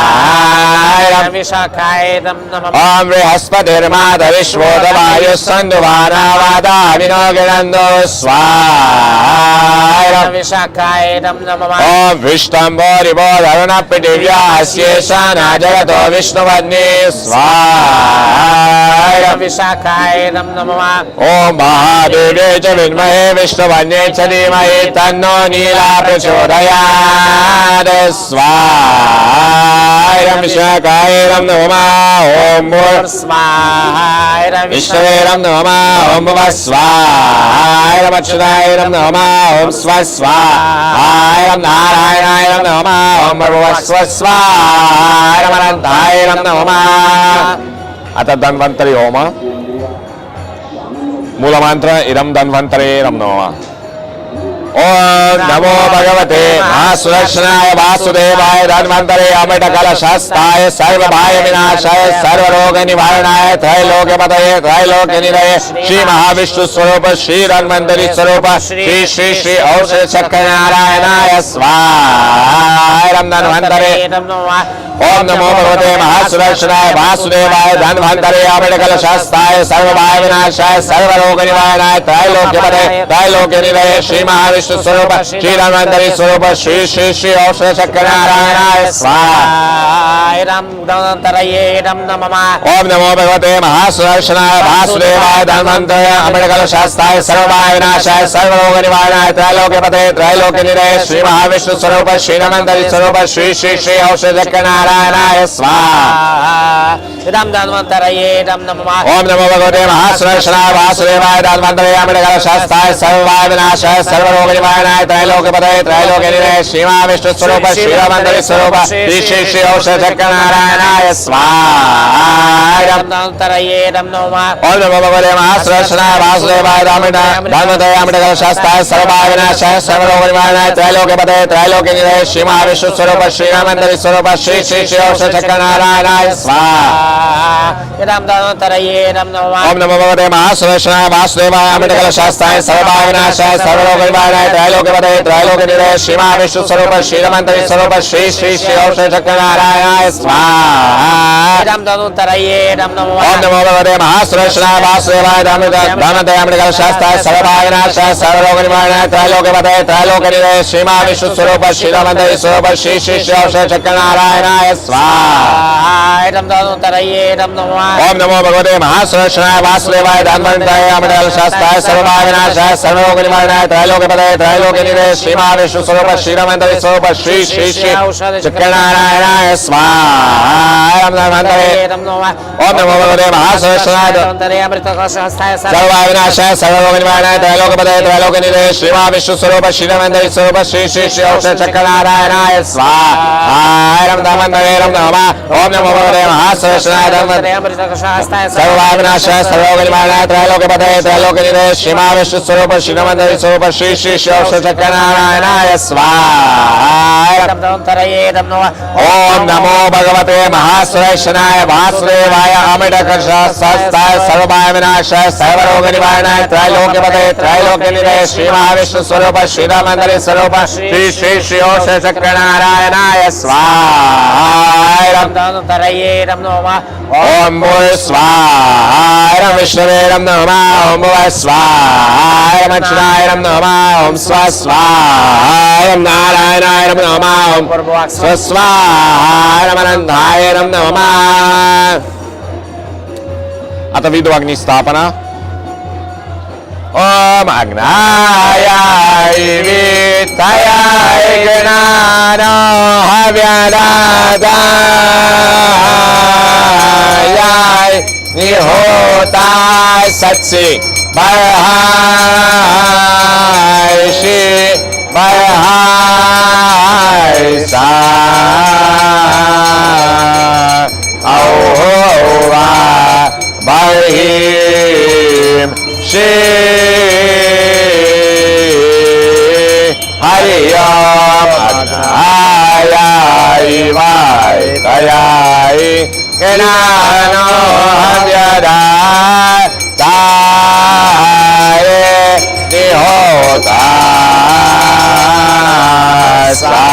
स्वाहायरं विशाखायरं नमः ओम बृहस्पतिर्माधविश्वोदवायुः सन्धुवानावादा विनोगिनन्दो स्वाहायरं विशाखायरं नमः ओम विष्णुम्भोरिवोधरुणपृथिव्यास्येषाना जगतो विष्णुपत्नी स्वाहायरं विशाखायरं नमः ओम महादेवे च विद्महे विष्णुपत्न्यै च धीमहि तन्नो नीला प्रचोदयात् स्वाहायरं विशाखायरं नमः ओम स्वाहायरं विष्णवेरं नमः ओम भुवः स्वाहायरं अच्युतायरं नमः ओम स्वः स्वाहायरं नारायणायरं नमः ओम भुवः स्वः स्वाहायरं अनन्तायरं नमः अथ धन्वन्तरि होम मूलमन्त्र इदं धन्वन्तरेरं नमः ओम नमो भगवते महासुदर्शनाय वासुदेवाय धन्वन्तरे अमृतकलशस्ताय सर्वभय विनाशाय सर्वरोग निवारणाय त्रैलोक्यपतये त्रैलोक्यनिलये श्री महाविष्णु स्वरूप श्री धन्वन्तरि स्वरूप श्री श्री श्री औषध चक्र नारायणाय स्वाहायरं धन्वन्तरे ओम नमो भगवते महासुदर्शनाय वासुदेवाय धन्वन्तरे अमृतकलशस्ताय सर्वभय विनाशाय सर्वरोग निवारणाय त्रैलोक्यपतये त्रैलोक्यनिलये श्री महाविष्णु स्वरूप श्री धन्वन्तरि स्वरूप श्री श्री श्री औषध चक्र नारायणाय स्वाहायरं धन्वन्तरयेरं नमः ओम नमो भगवते महासुदर्शनाय वासुदेवाय धन्वन्तरे अमृतकलशस्ताय सर्वभय विनाशाय सर्वरोग निवारणाय त्रैलोक्यपतये त्रैलोक्यनिलये श्री महाविष्णु स्वरूप श्री धन्वन्तरि स्वरूप श्री श्री श्री औषध चक्र नारायणाय स्वाहायरं धन्वन्तरयेरं नमः ओम नमो भगवते महासुदर्शनाय वासुदेवाय धन्वन्तरे अमृतकलशस्ताय सर्वभय विनाशाय सर्वरोग निवारणाय त्रैलोक्यपतये त्रैलोक्यनिलये श्री महाविष्णु स्वरूप श्री धन्वन्तरि स्वरूप श्री श्री श्री औषध चक्र नारायणाय स्वाहायरं धन्वन्तरयेरं नमः ओम नमो भगवते महासुदर्शनाय वासुदेवाय धन्वन्तरे अमृतकलशस्ताय सर्वभय विनाशाय सर्वरोग निवारणाय त्रैलोक्यपतये त्रैलोक्यनिलये श्री महाविष्णु स्वरूप श्री धन्वन्तरि स्वरूप श्री श्री श्री औषध चक्र नारायणाय स्वाहायरं धन्वन्तरयेरं नमः ओम नमो भगवते महासुदर्शनाय वासुदेवाय अमृतकलशस्ताय सर्वभय विनाशाय सर्वरोग निवारणाय त्रैलोक्यपतये त्रैलोक्यनिलये श्री महाविष्णु स्वरूप श्री धन्वन्तरि स्वरूप श्री श्री श्री औषध चक्र नारायणाय स्वाहायरं धन्वन्तरयेरं नमः ओम नमो भगवते महासुदर्शनाय वासुदेवाय धन्वन्तरे अमृतकलशस्ताय सर्वभय विनाशाय सर्वरोग निवारणाय त्रैलोक्यपतये त्रैलोक्यनिलये श्री महाविष्णु स्वरूप श्री धन्वन्तरि स्वरूप श्री श्री श्री औषध चक्र नारायणाय स्वाहायरं धन्वन्तरयेरं नमः ओम नमो भगवते महासुदर्शनाय वासुदेवाय धन्वन्तरे अमृतकलशस्ताय सर्वभय विनाशाय सर्वरोग निवारणाय त्रैलोक्यपतये त्रैलोक्यनिलये श्री महाविष्णु स्वरूप श्री धन्वन्तरि स्वरूप श्री श्री श्री चक्र नारायणाय स्वाहायरं धन्वन्तरे ओम नमो भगवते महासुदर्शनाय धन्वन्तरे अमृतकलशस्ताय सर्वभय विनाशाय सर्वरोग निवारणाय त्रैलोक्यपतये त्रैलोक्यनिलये श्री महाविष्णु स्वरूप श्री धन्वन्तरि स्वरूप श्री श्री श्री औषध चक्र नारायणाय स्वाहायरं धन्वन्तरेरं नमः ओम नमो भगवते महासुदर्शनाय धन्वन्तरे अमृतकलशस्ताय सर्वभय विनाशाय सर्वरोग निवारणाय त्रैलोक्यपतये त्रैलोक्यनिलये श्री महाविष्णु स्वरूप श्री धन्वन्तरि स्वरूप श्री श्री श्री औषध चक्र नारायणाय स्वाहायरं ओम नमो भगवते महासुरेशनाय वासुदेवाय अमितकर्षस्ताय सर्वभय विनाशाय सर्वरोग निवारणाय त्रैलोक्यपते त्रैलोक्यनिलय श्री महाविष्णु स्वरूप श्रीरामंदरी स्वरूप श्री श्री श्री ओष चक्र नारायणाय स्वाहा ओम भूय स्वाहा विष्णवे नमः ओम भूय स्वाहा मच्छराय नमः ओम स्व स्वाहा नारायणाय नमः ओम स्वस्वाहा अनंताय नमः आता विद्वाग्नि स्थापना ओम अग्नायाय वित्तायाय ज्ञानो हव्यदादाय निहोताय सत्सि बरहाय श्री बरहाय सा औवा बरहीम श्री हरि ओम अग्नायाय वायतायाय ज्ञानो हव्यदाय निहोताय सा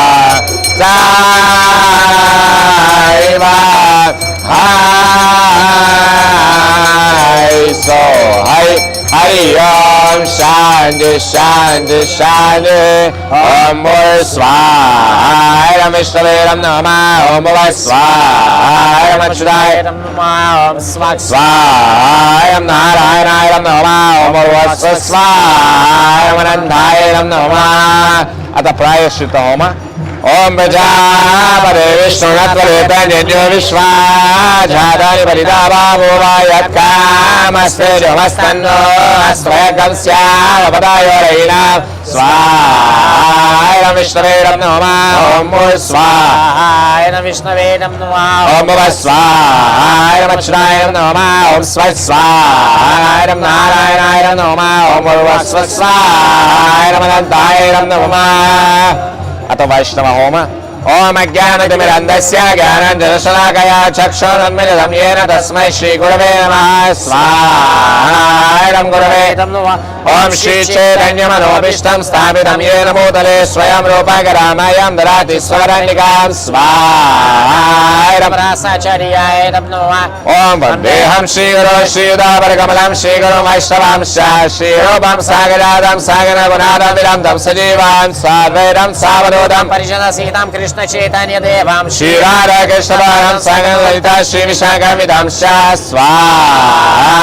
सो हरि ओम शांति शांति शांति ओम स्वाहा विष्णवे नमः ओम स्वाहा मच्छराय ओम स्वाहा नारायणाय नमः ओम स्वाहा अनंताय नमः अतः प्रायश्चित होम ओम प्रजापते विष्णुनत्वरेतन्यो विश्वाजातानि परितावावो वा यत्कामस्ते जमस्तन्नो अस्त्वयकं स्यावपदायो रयिणां स्वाहा विष्णवे नमः ओम स्वाहा विष्णवे नमः ओम स्वाहा मच्छराय नमः ओम स्वाहा नारायणाय नमः ओम स्वाहा अनंताय नमः अथ वैष्णव होम ओम अज्ञानतिमिरन्धस्य ज्ञानाञ्जनशलाकया चक्षुरुन्मिलितं येन तस्मै श्रीगुरवे नमः स्वाहा गुरवे ओम श्रीचैतन्यमनोभीष्टं स्थापितं येन भूतले स्वयं रूपकरामयं ददाति स्वरनिकां स्वाहा प्रासाचार्याय नमः ओम वन्देऽहं श्रीगुरो श्रीयुतापरकमलं श्रीगुरुं वैष्णवां श्रीरूपं सागरादं सागरगुणादं विरन्तं सजीवां साद्वैतं सावधूतं परिजनसीतां कृष्ण चैतन्य देवां श्रीराधा कृष्णपादं सागं ललिता श्रीविशाखामिदं स्वाहा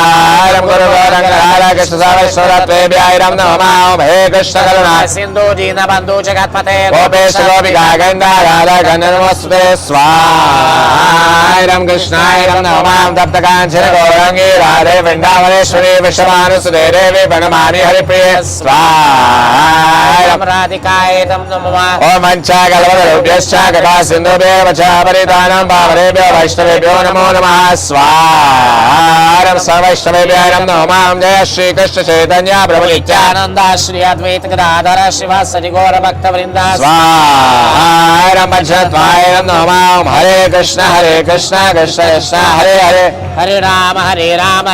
गुरुगोरंगराधा कृष्णसावैश्वरत्वेभ्याय नमः ओम हे कृष्ण करुणा सिंधु दीनबन्धु जगत्पते गोपेश गोपिका गंगा राधा नमोस्तुते स्वाहा कृष्णाय नमः तप्तकांचन गौरांगी राधे वृंदावनेश्वरी विश्वमानुसुते देवी प्रणमामि हरिप्रिये स्वाहा राधिकाय नमः ओम वंचाकल्पतरुभ्यश्च कृपा सिन्धुभ्यः च परिधानं पावनेभ्यो वैष्णवेभ्यो नमो नमः स्वाहा सर्वैष्णवेभ्यः नमः जय श्री कृष्ण चैतन्य प्रभु नित्यानंद श्री अद्वैत गदाधर श्रीवासरि गौर भक्त वृंद स्वाहा पंचत्वाय नमः हरे कृष्ण कृष्ण कृष्ण हरे हरे हरे राम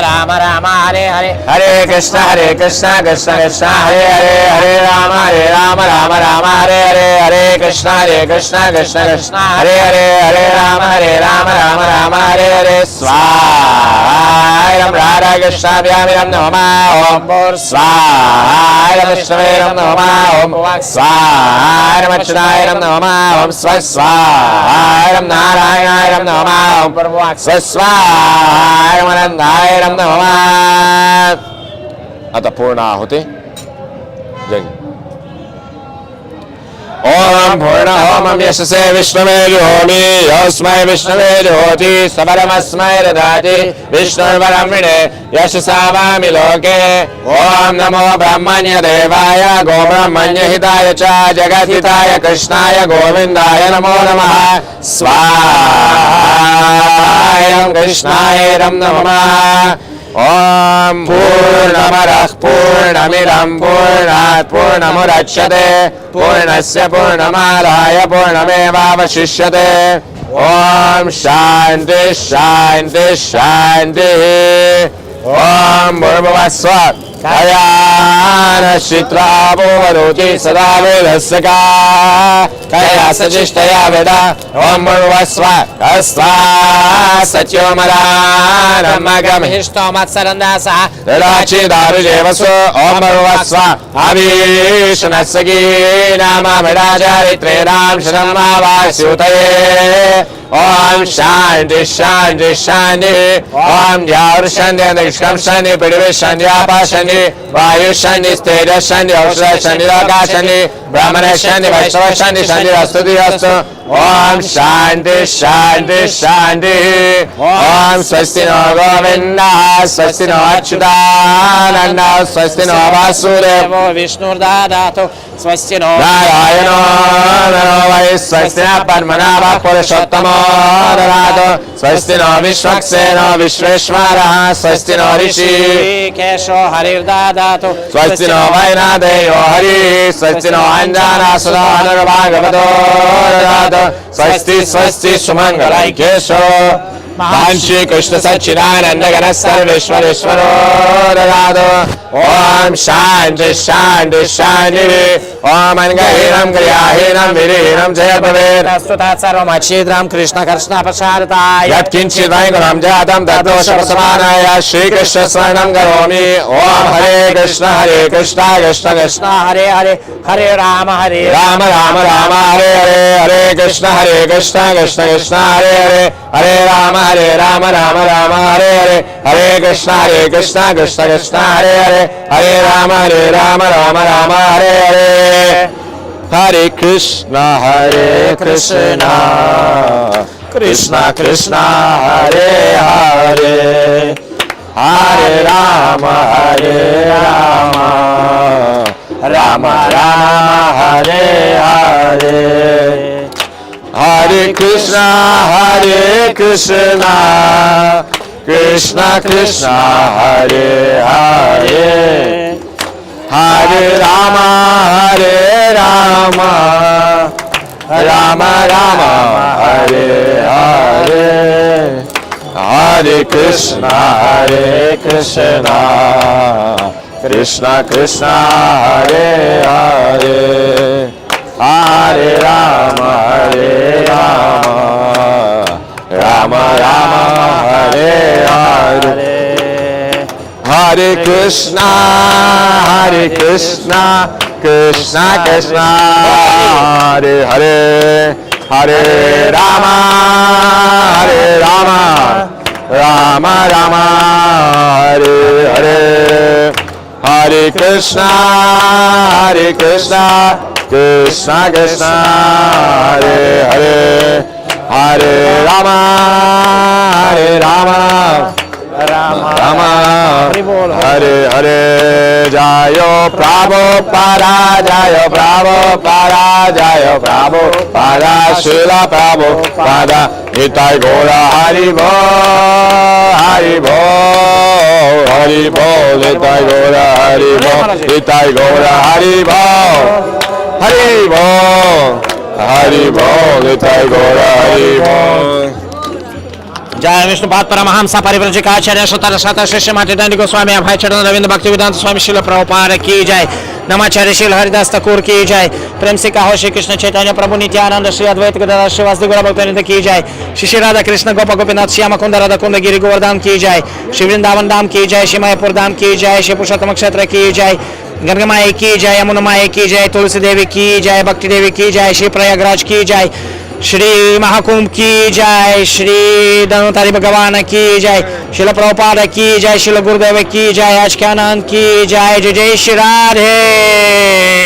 राम राम हरे हरे हरे कृष्ण कृष्ण कृष्ण हरे हरे हरे राम राम राम हरे हरे हरे कृष्ण कृष्ण कृष्ण हरे हरे हरे राम राम हरे हरे स्वाहा राधा कृष्णाभ्यां नमः ओम स्वाहा विष्णवे नमः ओम स्वाहा मच्छराय नमः ओम स्वाहा नारायणाय नमः ओम स्वाहा अनंताय नमः अतः पूर्णाहुति जय ओम पूर्ण होमं यशसे विष्णवे जुहोमि यस्मै विष्णवे जुहोति सबरमस्मै ददाति विष्णुर्वरमिणे यशसा वामि लोके ओम नमो ब्रह्मण्य देवाय गोब्रह्मण्य हिताय च जगद्हिताय कृष्णाय गोविन्दाय नमो नमः स्वाहा कृष्णाय नमः Om Purnamarah Purnamidam Purnat Purnamudachyate Purnasya Purnamadaya Purnamevavashishyate Om Shanti Shanti Shanti Om Bhurvaswat Kayana Shitra Bhuvaruti Sada Vedasaka Kaya Sajishtaya Veda Om Bhurvaswat Kasva Satyomara Magam Hishtomat Sarandasa Rachi Daru Jevasu Om Bhurvaswat Abhishanasagi Nama Medajaritre Ram Shanamavasyutaye Om Shanti Shanti Shanti Om Yaur Shanti Antaksham Shanti Pridhivi Shanti Apa Shanti Vayu Shanti Steja Shanti Aushra Shanti Loka Shanti Brahmana Shanti Vaishnava Shanti Shanti Rastuti Rastu Om Shanti Shanti Shanti Om Swasti No Govinda Swasti No Achyutananda Swasti No Vasudeva Vishnu Dadato Swasti no Narayano Naro Vai Swasti No Padmanabha Purushottamo Dadato Swasti No Vishwakseno Vishveshvara Swasti No Rishi Kesho Harir Dadato Swasti No Vainadeyo Hari Swasti No Anjana Sudhanur Bhagavato Dadato Swasti Swasti Sumangalai Kesho Mahan Shri Krishna Satchidananda Ganasar Vishwareshwaro Dadato Om Shanti Shanti Shanti Om Angahiram Kriyahiram Virihiram Jayabhavet Astutat Sarvamachidram Krishna Krishna Pasharataya Yat Kinchit Vaikulam Jatam Tadosha Pasamanaya Shri Krishna Swaranam Garomi Om Hare Krishna Krishna Krishna Hare Hare Hare Rama Hare Rama Rama Rama Hare Hare Hare Krishna Krishna Krishna Hare Hare Hare Rama Rama Rama Hare Hare Hare Krishna Krishna Krishna Hare Hare Hare Rama Rama Rama Hare Hare Hare Krishna Krishna Krishna Hare Hare Hare Rama Rama Hare Hare Hare Krishna Krishna Krishna Hare Hare Hare Rama Rama Hare Hare Hare Krishna Krishna Krishna Hare Hare Hare Rama Rama Hare Hare Hare Krishna Krishna Krishna Hare Hare Hare Rama Rama Hare Hare Hare Krishna Krishna Hare Hare Hare Rama Rama Hare Hare Jayo Prabhupada Srila Prabhupada Nitai Gaura Hari Bol Nitai Gaura Hari Bol Nitai Gaura Hari Bol Jai Vishnu Pad Paramahamsa Parivrajika Acharya Shatara Shata Shri Mati Dandi Goswami Abhay Charan Ravinda Bhakti Vedanta Swami Srila Prabhupada Ki Jai Namacharya Srila Haridas Thakur Ki Jai Prem Se Kaho Shri Krishna Chaitanya Prabhu Nityananda Shri Advaita Gadadhar Shri Vasudeva Gaura Bhaktivinoda Ki Jai Shri Shri Radha Krishna Gopa Gopinath Shyama Kunda Radha Kunda Giri Govardhan Ki Jai Shri Vrindavan Dham Ki Jai Shri Mayapur Dham Ki Jai Shri Purushottam Kshetra Ki Jai Ganga Maya Ki Jai Yamuna Maya Ki Jai Tulsi Devi Ki Jai Bhakti Devi Ki Jai Shri Prayagraj Ki Jai Shri Mahakumbh Ki Jai Shri Dhanutari Bhagavan Ki Jai Srila Prabhupada Ki Jai Srila Gurudeva Ki Jai Achkyanand Ki Jai Jai Jai Shri Radhe